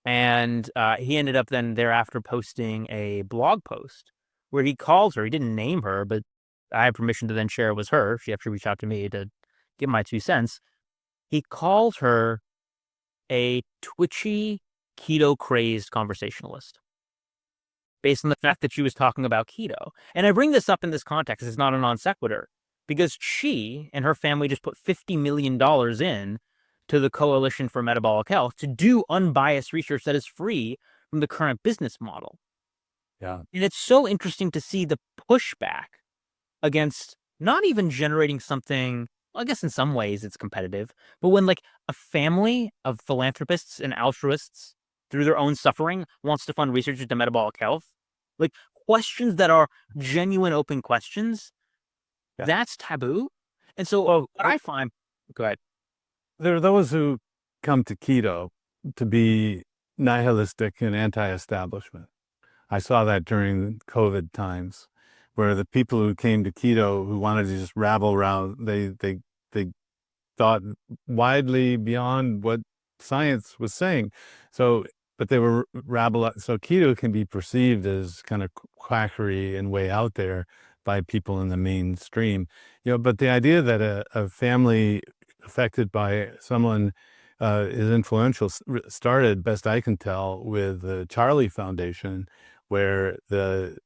Speaker 3: and he ended up then thereafter posting a blog post where he calls her. He didn't name her, but I have permission to then share it was her. She actually reached out to me to give my 2 cents. He calls her a twitchy, keto-crazed conversationalist based on the fact that she was talking about keto. And I bring this up in this context. It's not a non sequitur, because she and her family just put $50 million in to the Coalition for Metabolic Health to do unbiased research that is free from the current business model.
Speaker 2: Yeah.
Speaker 3: And it's so interesting to see the pushback against not even generating something. Well, I guess in some ways it's competitive, but when like a family of philanthropists and altruists through their own suffering wants to fund research into metabolic health, like questions that are genuine open questions, that's taboo. And so what I find, go ahead.
Speaker 2: There are those who come to keto to be nihilistic and anti-establishment. I saw that during COVID times, where the people who came to keto who wanted to just rabble around, they thought widely beyond what science was saying. So, but they were rabble. So keto can be perceived as kind of quackery and way out there by people in the mainstream, but the idea that a family affected by someone is influential started, best I can tell, with the Charlie Foundation, where the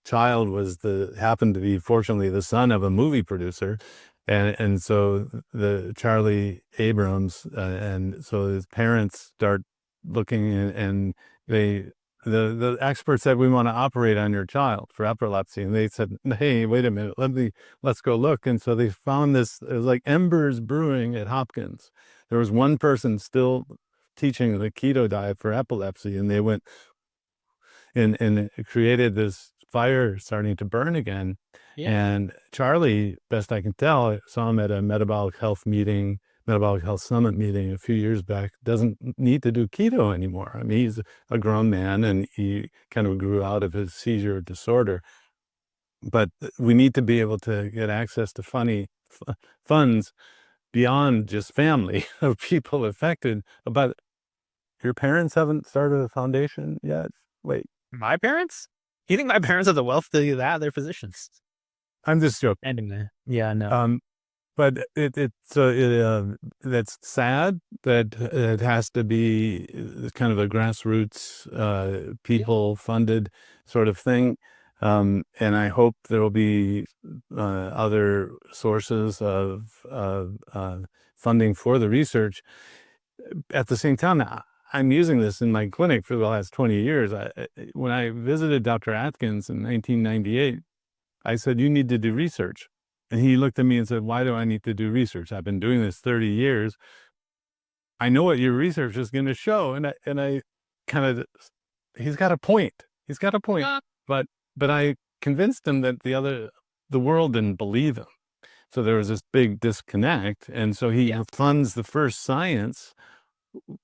Speaker 2: child happened to be, fortunately, the son of a movie producer. And so the Charlie Abrams, and so his parents start looking, and the experts said, we want to operate on your child for epilepsy. And they said, hey, wait a minute, let's go look. And so they found this, it was like embers brewing at Hopkins. There was one person still teaching the keto diet for epilepsy, and they went and it created this fire starting to burn again. Yeah. And Charlie, best I can tell, I saw him at a metabolic health summit meeting a few years back, doesn't need to do keto anymore. I mean, he's a grown man and he kind of grew out of his seizure disorder. But we need to be able to get access to funds beyond just family of people affected. But your parents haven't started a foundation yet? Wait.
Speaker 3: My parents? You think my parents have the wealth to do that? They're physicians.
Speaker 2: I'm just joking.
Speaker 3: Ending there. Yeah, no.
Speaker 2: But that's sad that it has to be kind of a grassroots, people-funded sort of thing. And I hope there will be other sources of funding for the research. At the same time, I'm using this in my clinic for the last 20 years. When I visited Dr. Atkins in 1998, I said, you need to do research. And he looked at me and said, why do I need to do research? I've been doing this 30 years. I know what your research is going to show. And I kind of, he's got a point. But I convinced him that the world didn't believe him. So there was this big disconnect. And so he funds the first science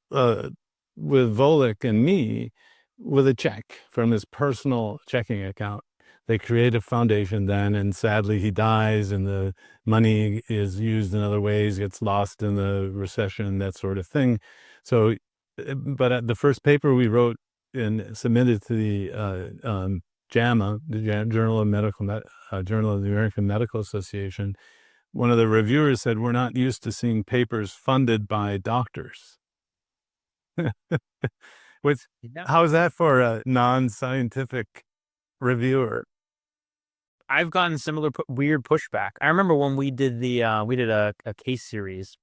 Speaker 2: with Volek and me with a check from his personal checking account. They create a foundation then, and sadly he dies, and the money is used in other ways, gets lost in the recession, that sort of thing. So, but the first paper we wrote and submitted to the JAMA, the Journal of the American Medical Association, one of the reviewers said, we're not used to seeing papers funded by doctors. How is that for a non-scientific reviewer?
Speaker 3: I've gotten similar weird pushback. I remember when we did a case series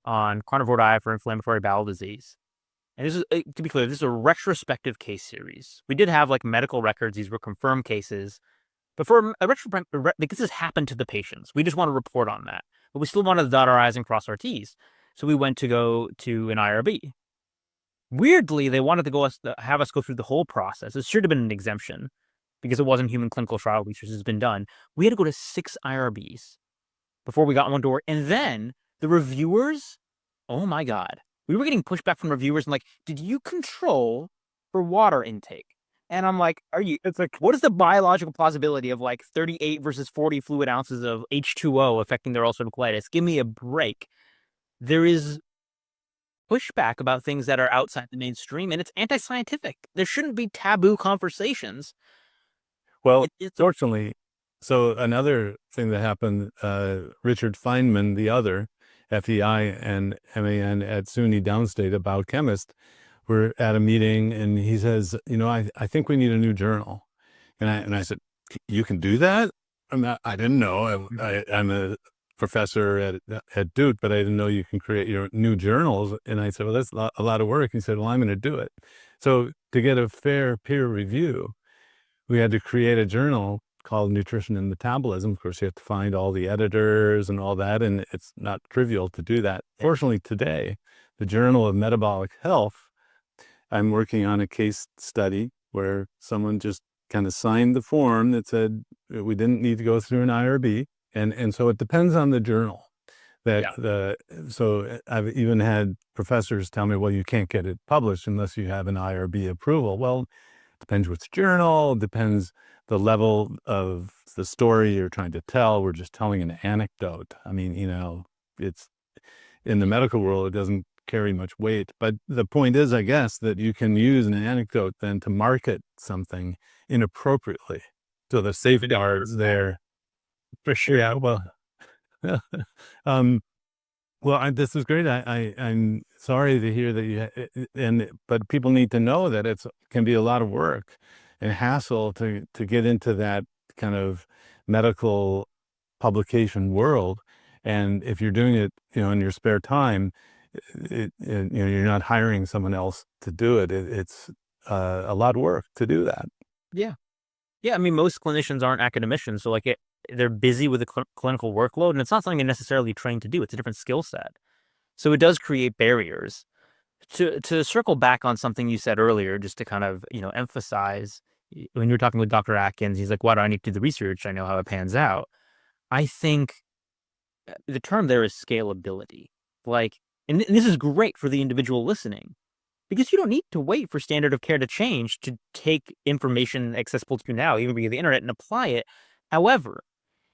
Speaker 3: on carnivore diet for inflammatory bowel disease. And this is, to be clear, this is a retrospective case series. We did have like medical records. These were confirmed cases. But for a retrospective, like, this has happened to the patients. We just want to report on that. But we still wanted to dot our I's and cross our T's. So we went to go to an IRB. Weirdly, they wanted to have us go through the whole process. It should have been an exemption. because it wasn't human clinical trial research has been done. We had to go to 6 IRBs before we got one door. And then the reviewers, oh my God, we were getting pushback from reviewers and like, did you control for water intake? And I'm like, it's like, what is the biological plausibility of like 38 versus 40 fluid ounces of H2O affecting their ulcerative colitis? Give me a break. There is pushback about things that are outside the mainstream, and it's anti-scientific. There shouldn't be taboo conversations.
Speaker 2: Well, fortunately, so another thing that happened, Richard Feynman, the other FEI and MAN at SUNY Downstate, a biochemist, were at a meeting, and he says, I think we need a new journal. And I said, you can do that? I didn't know. I'm a professor at Duke, but I didn't know you can create your new journals. And I said, well, that's a lot of work. He said, well, I'm going to do it. So to get a fair peer review, we had to create a journal called Nutrition and Metabolism. Of course, you have to find all the editors and all that, and it's not trivial to do that. Fortunately, today, the Journal of Metabolic Health, I'm working on a case study where someone just kind of signed the form that said we didn't need to go through an IRB. And so it depends on the journal. So I've even had professors tell me, well, you can't get it published unless you have an IRB approval. Well, it depends which journal, depends the level of the story you're trying to tell. We're just telling an anecdote. I mean, it's in the medical world, it doesn't carry much weight. But the point is, I guess, that you can use an anecdote then to market something inappropriately. So the safeguards there. For sure. Yeah. Well, this is great. I'm sorry to hear that but people need to know that it can be a lot of work and hassle to get into that kind of medical publication world. And if you're doing it, in your spare time, you're not hiring someone else to do it. It's a lot of work to do that.
Speaker 3: Yeah. Yeah. I mean, most clinicians aren't academicians. So like they're busy with the clinical workload, and it's not something they're necessarily trained to do. It's a different skill set. So it does create barriers. To circle back on something you said earlier, just to kind of, emphasize, when you were talking with Dr. Atkins, he's like, why do I need to do the research? I know how it pans out. I think the term there is scalability. And this is great for the individual listening, because you don't need to wait for standard of care to change to take information accessible to you now, even via the internet, and apply it. However,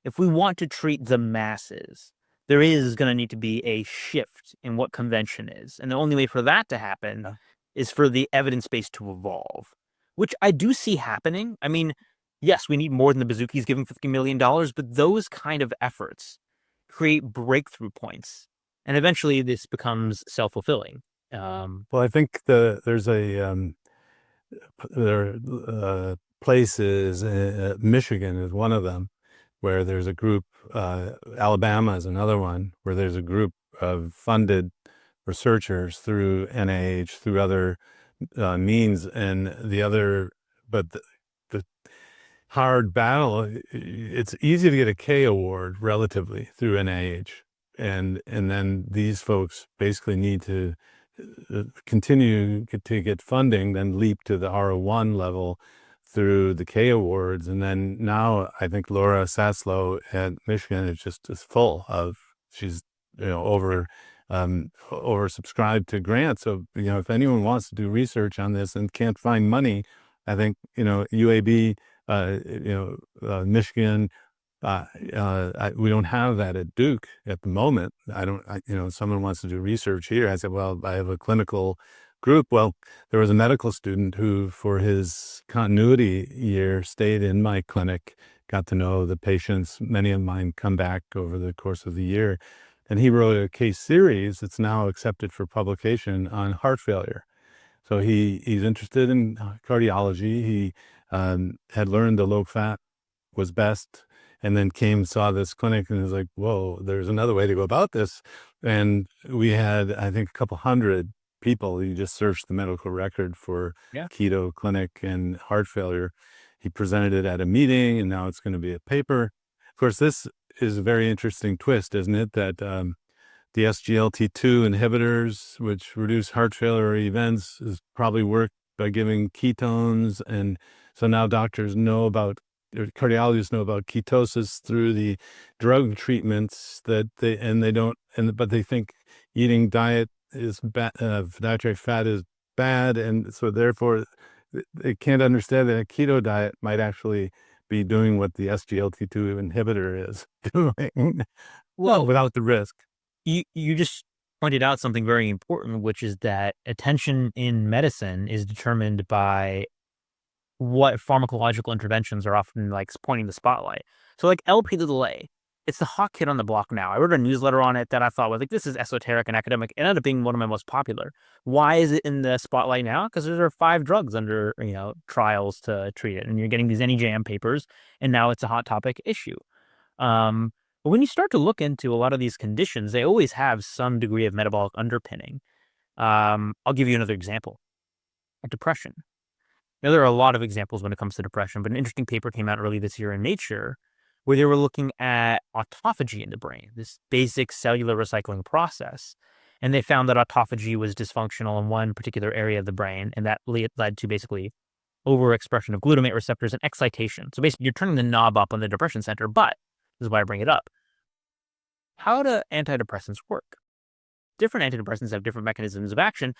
Speaker 3: if we want to treat the masses, there is going to need to be a shift in what convention is. And the only way for that to happen is for the evidence base to evolve, which I do see happening. I mean, yes, we need more than the Bazooki's giving $50 million, but those kind of efforts create breakthrough points. And eventually this becomes self-fulfilling.
Speaker 2: Well, I think there's places, Michigan is one of them, where there's a group, Alabama is another one, where there's a group of funded researchers through NIH, through other means, and but the hard battle, it's easy to get a K award relatively through NIH, and then these folks basically need to continue to get funding, then leap to the R01 level through the K awards. And then now I think Laura Saslow at Michigan is full of, she's, oversubscribed to grants. So, if anyone wants to do research on this and can't find money, I think, UAB, Michigan, we don't have that at Duke at the moment. Someone wants to do research here. I said, well, I have a clinical group. Well, there was a medical student who, for his continuity year, stayed in my clinic, got to know the patients. Many of mine come back over the course of the year. And he wrote a case series that's now accepted for publication on heart failure. So he's interested in cardiology. He had learned the low fat was best, and then saw this clinic and was like, whoa, there's another way to go about this. And we had, I think, a couple hundred people. You just searched the medical record for keto clinic and heart failure. He presented it at a meeting, and now it's going to be a paper. Of course, this is a very interesting twist, isn't it? That the SGLT2 inhibitors, which reduce heart failure events, is probably worked by giving ketones, and So now doctors know about, or cardiologists know about ketosis through the drug treatments that they don't, but they think eating diet is bad, dietary fat is bad. And so therefore they can't understand that a keto diet might actually be doing what the SGLT2 inhibitor is doing.
Speaker 3: Well,
Speaker 2: without the risk.
Speaker 3: you just pointed out something very important, which is that attention in medicine is determined by what pharmacological interventions are often like pointing the spotlight. So like LP(a), it's the hot kid on the block now. I wrote a newsletter on it that I thought was like, this is esoteric and academic. It ended up being one of my most popular. Why is it in the spotlight now? Because there are 5 drugs under, trials to treat it. And you're getting these NEJM papers, and now it's a hot topic issue. But when you start to look into a lot of these conditions, they always have some degree of metabolic underpinning. I'll give you another example. Depression. Now, there are a lot of examples when it comes to depression, but an interesting paper came out early this year in Nature where they were looking at autophagy in the brain, this basic cellular recycling process. And they found that autophagy was dysfunctional in one particular area of the brain, and that led to basically overexpression of glutamate receptors and excitation. So basically, you're turning the knob up on the depression center, but this is why I bring it up. How do antidepressants work? Different antidepressants have different mechanisms of action,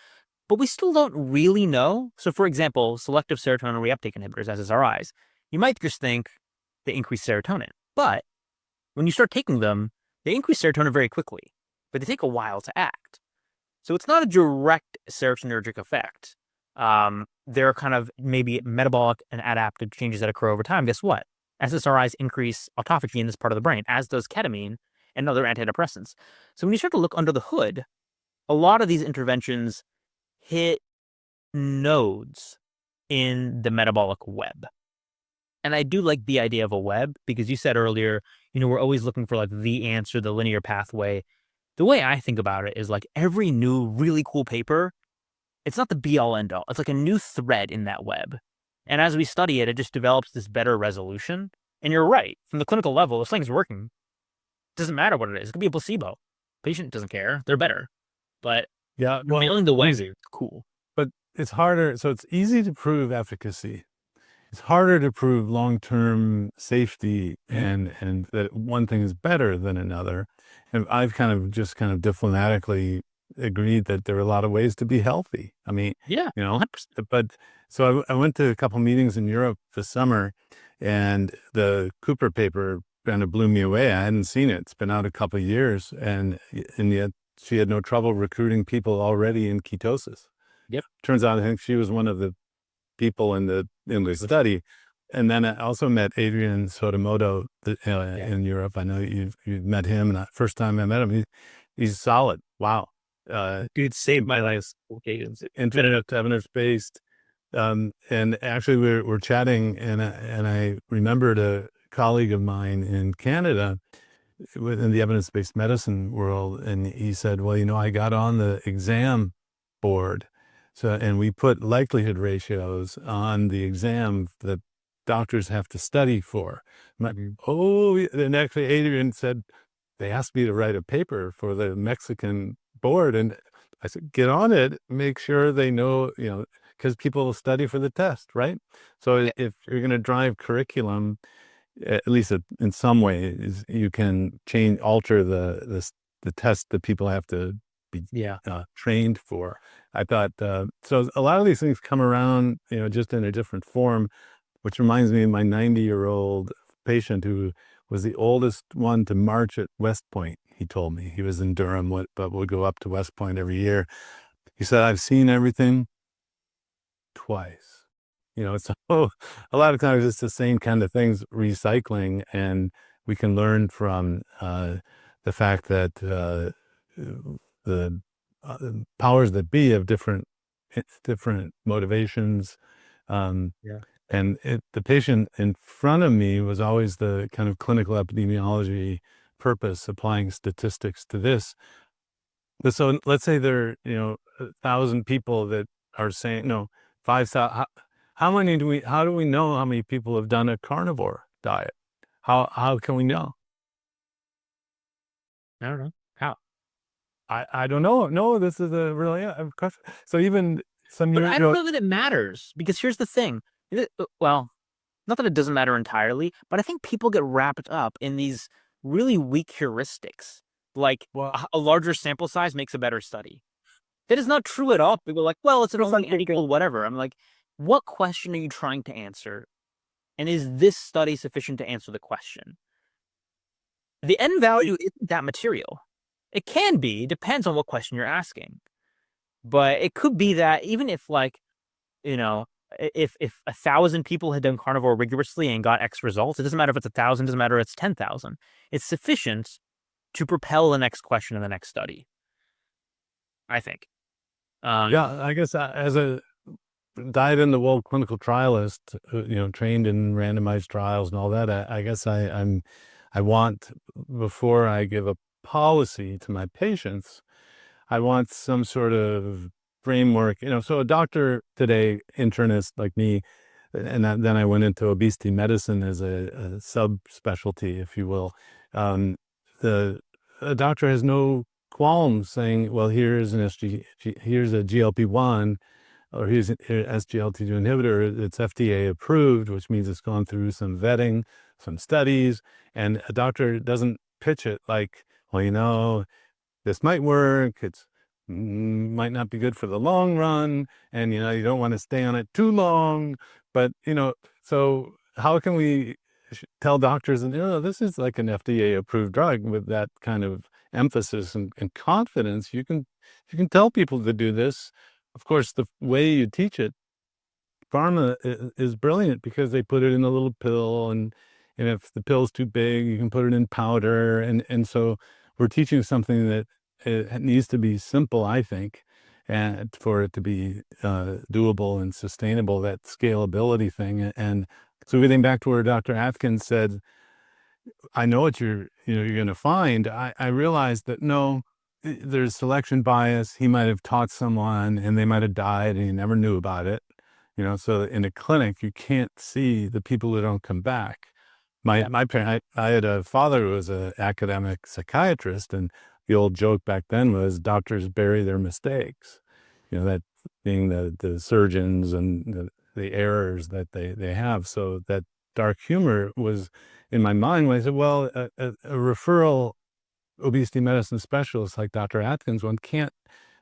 Speaker 3: but we still don't really know. So for example, selective serotonin reuptake inhibitors, SSRIs, you might just think they increase serotonin. But when you start taking them, they increase serotonin very quickly, but they take a while to act. So it's not a direct serotonergic effect. There are kind of maybe metabolic and adaptive changes that occur over time. Guess what? SSRIs increase autophagy in this part of the brain, as does ketamine and other antidepressants. So when you start to look under the hood, a lot of these interventions hit nodes in the metabolic web. And I do like the idea of a web because you said earlier, we're always looking for like the answer, the linear pathway. The way I think about it is like every new really cool paper, it's not the be all end all. It's like a new thread in that web. And as we study it, it just develops this better resolution. And you're right. From the clinical level, if something's working, it doesn't matter what it is. It could be a placebo. Patient doesn't care. They're better. But
Speaker 2: Yeah,
Speaker 3: mailing the way is cool.
Speaker 2: But it's harder. So it's easy to prove efficacy. It's harder to prove long-term safety and that one thing is better than another. And I've kind of diplomatically agreed that there are a lot of ways to be healthy. I mean,
Speaker 3: Yeah, 100%.
Speaker 2: but so I went to a couple meetings in Europe this summer, and the Cooper paper kind of blew me away. I hadn't seen it. It's been out a couple of years, and yet she had no trouble recruiting people already in ketosis.
Speaker 3: Yep.
Speaker 2: Turns out I think she was one of the people in the study. And then I also met Adrian Sotomoto in Europe. I know you've met him, and first time I met him, he's solid. Wow.
Speaker 3: Dude saved my life occasions.
Speaker 2: Infinite evidence-based. And actually we're chatting, and I remembered a colleague of mine in Canada within the evidence-based medicine world. And he said, well, I got on the exam board. So, and we put likelihood ratios on the exam that doctors have to study for. I'm like, and actually Adrian said, they asked me to write a paper for the Mexican board. And I said, get on it, make sure they know, because people will study for the test, right? So if you're going to drive curriculum, at least in some ways, you can alter the test that people have to be trained for. I thought, so a lot of these things come around, just in a different form, which reminds me of my 90-year-old patient who was the oldest one to march at West Point. He told me he was in Durham, but would go up to West Point every year. He said, I've seen everything twice. So a lot of times it's the same kind of things recycling, and we can learn from the fact that the powers that be have different motivations. And the patient in front of me was always the kind of clinical epidemiology purpose, applying statistics to this. So let's say there are 1,000 people that are saying 5,000. How do we know how many people have done a carnivore diet? How can we know?
Speaker 3: I don't know. How?
Speaker 2: I don't know. No, this is a really question. So even some years
Speaker 3: I
Speaker 2: ago,
Speaker 3: don't know that it matters, because here's the thing. Well, not that it doesn't matter entirely, but I think people get wrapped up in these really weak heuristics. Like
Speaker 2: Well,
Speaker 3: a larger sample size makes a better study. That is not true at all. People are like, well, it's an only n equal whatever. I'm like, what question are you trying to answer? And is this study sufficient to answer the question? The end value isn't that material. It can be, depends on what question you're asking. But it could be that even if like, you know, if 1,000 people had done carnivore rigorously and got X results, it doesn't matter if it's 1,000, doesn't matter if it's 10,000. It's sufficient to propel the next question in the next study, I think.
Speaker 2: yeah, I guess as a dyed-in-the-wool clinical trialist, trained in randomized trials and all that, I guess I want, before I give a policy to my patients, I want some sort of framework, so a doctor today, internist like me, and then I went into obesity medicine as a subspecialty, if you will. Um, a doctor has no qualms saying, well, here's here's a GLP-1, or here's an SGLT2 inhibitor. It's FDA approved, which means it's gone through some vetting, some studies, and a doctor doesn't pitch it like, well, this might work. It's might not be good for the long run, and you don't want to stay on it too long. But so how can we tell doctors that this is like an FDA approved drug with that kind of emphasis and confidence? You can tell people to do this. Of course, the way you teach it, pharma is brilliant because they put it in a little pill, and if the pill's too big, you can put it in powder, and so we're teaching something that it needs to be simple, I think, and for it to be doable and sustainable, that scalability thing. And so getting back to where Dr. Atkins said, I know what you're going to find. I realized that no, there's selection bias. He might have taught someone and they might have died and he never knew about it. So in a clinic, you can't see the people who don't come back. My parent, I had a father who was an academic psychiatrist, and the old joke back then was doctors bury their mistakes. That being the surgeons and the errors that they have. So that dark humor was in my mind when I said, well, a referral obesity medicine specialist like Dr. Atkins, one can't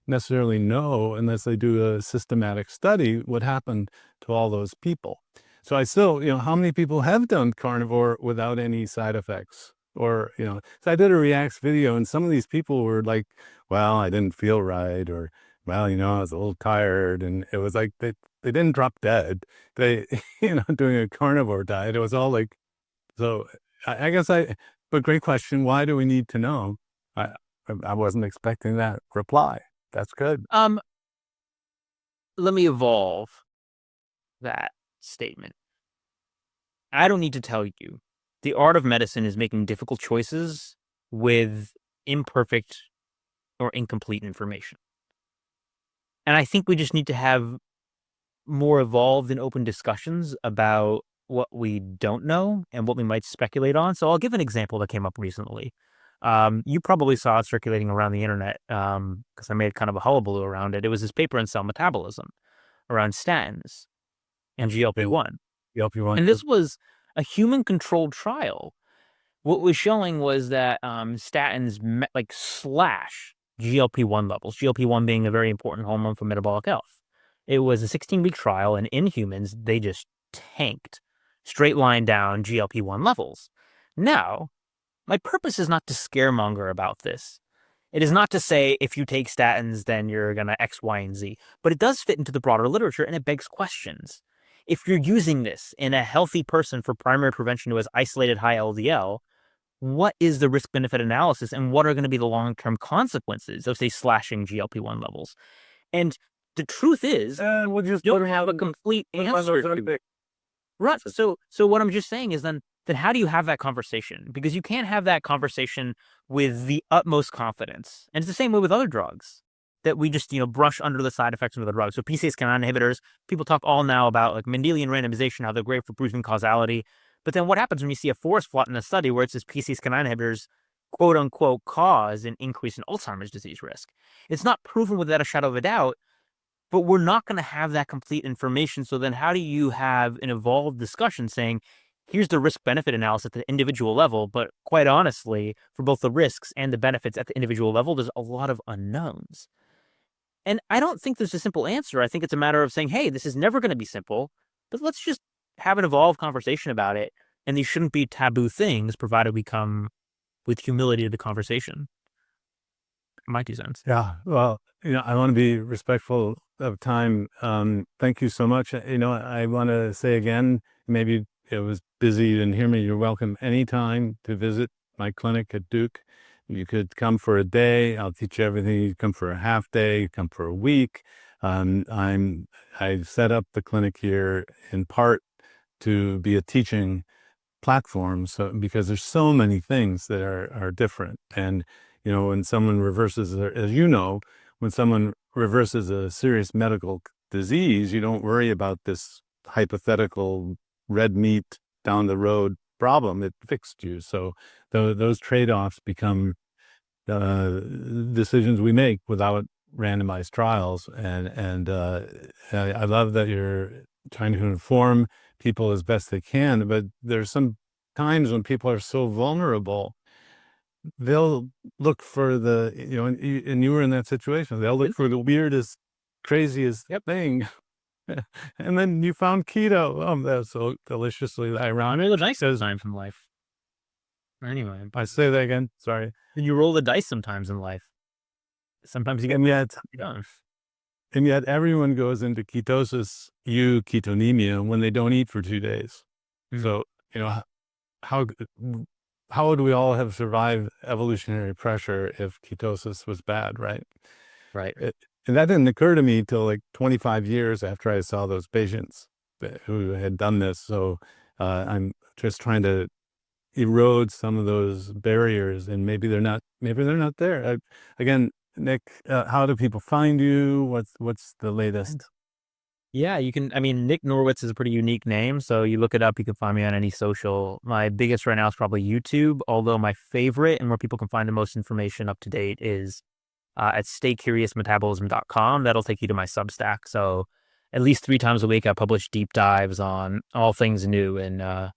Speaker 2: necessarily know unless they do a systematic study what happened to all those people. So I still, how many people have done carnivore without any side effects? Or, so I did a Reacts video, and some of these people were like, well, I didn't feel right, or, well, I was a little tired. And it was like, they didn't drop dead. They, doing a carnivore diet, it was all like, so I guess but great question. Why do we need to know? I wasn't expecting that reply. That's good.
Speaker 3: Let me evolve that statement. I don't need to tell you. The art of medicine is making difficult choices with imperfect or incomplete information. And I think we just need to have more evolved and open discussions about what we don't know and what we might speculate on. So I'll give an example that came up recently. You probably saw it circulating around the internet because I made kind of a hullabaloo around it. It was this paper in Cell Metabolism around statins and GLP-1.
Speaker 2: GLP-1.
Speaker 3: And this was a human-controlled trial. What was showing was that statins slash GLP-1 levels, GLP-1 being a very important hormone for metabolic health. It was a 16-week trial, and in humans, they just tanked, straight line down GLP-1 levels. Now, my purpose is not to scaremonger about this. It is not to say if you take statins, then you're going to X, Y, and Z. But it does fit into the broader literature, and it begs questions. If you're using this in a healthy person for primary prevention who has isolated high LDL, what is the risk-benefit analysis, and what are going to be the long-term consequences of, say, slashing GLP-1 levels? And the truth is,
Speaker 2: we'll just
Speaker 3: you don't have a complete answer to it. Right. So what I'm just saying is then how do you have that conversation? Because you can't have that conversation with the utmost confidence. And it's the same way with other drugs that we just, brush under the side effects of the drugs. So PCSK9 inhibitors, people talk all now about like Mendelian randomization, how they're great for proving causality. But then what happens when you see a forest plot in a study where it says PCSK9 inhibitors, quote unquote, cause an increase in Alzheimer's disease risk? It's not proven without a shadow of a doubt. but we're not going to have that complete information. So then how do you have an evolved discussion saying, here's the risk benefit analysis at the individual level, but quite honestly, for both the risks and the benefits at the individual level, there's a lot of unknowns. And I don't think there's a simple answer. I think it's a matter of saying, hey, this is never going to be simple, but let's just have an evolved conversation about it. And these shouldn't be taboo things, provided we come with humility to the conversation. My 2 cents.
Speaker 2: Yeah. Well, I want to be respectful of time. Thank you so much. I want to say again, maybe it was busy, you didn't hear me. You're welcome anytime to visit my clinic at Duke. You could come for a day. I'll teach you everything. You come for a half day, come for a week. I set up the clinic here in part to be a teaching platform. So, because there's so many things that are different. And, when someone reverses, when someone reverses a serious medical disease, you don't worry about this hypothetical red meat down the road problem. It fixed you. So those trade-offs become decisions we make without randomized trials. And I love that you're trying to inform people as best they can, but there's some times when people are so vulnerable, they'll look for the, and you were in that situation, they'll look for the weirdest, craziest thing. And then you found keto. Oh, that's so deliciously ironic.
Speaker 3: The dice sometimes in life. Anyway.
Speaker 2: I say that again. Sorry.
Speaker 3: And you roll the dice sometimes in life. Sometimes you get
Speaker 2: and yet everyone goes into ketosis, ketonemia, when they don't eat for 2 days. Mm-hmm. So, how would we all have survived evolutionary pressure if ketosis was bad, right?
Speaker 3: Right.
Speaker 2: And that didn't occur to me till like 25 years after I saw those patients who had done this. So I'm just trying to erode some of those barriers, and maybe they're not there. Again, Nick, how do people find you? What's the latest?
Speaker 3: Yeah, you can. Nick Norwitz is a pretty unique name, so you look it up. You can find me on any social. My biggest right now is probably YouTube, although my favorite and where people can find the most information up to date is at staycuriousmetabolism.com. That'll take you to my Substack. So at least 3 times a week, I publish deep dives on all things new in the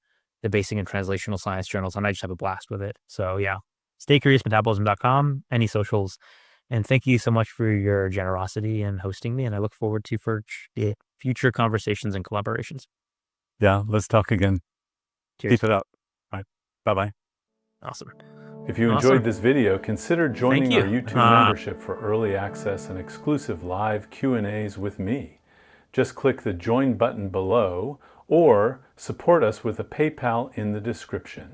Speaker 3: basic and translational science journals, and I just have a blast with it. So yeah, staycuriousmetabolism.com, any socials. And thank you so much for your generosity in hosting me. And I look forward to future conversations and collaborations.
Speaker 2: Yeah, let's talk again.
Speaker 3: Cheers.
Speaker 2: Keep it up. All right. Bye-bye.
Speaker 3: Awesome.
Speaker 1: If you enjoyed this video, consider joining our YouTube membership for early access and exclusive live Q&As with me. Just click the join button below or support us with a PayPal in the description.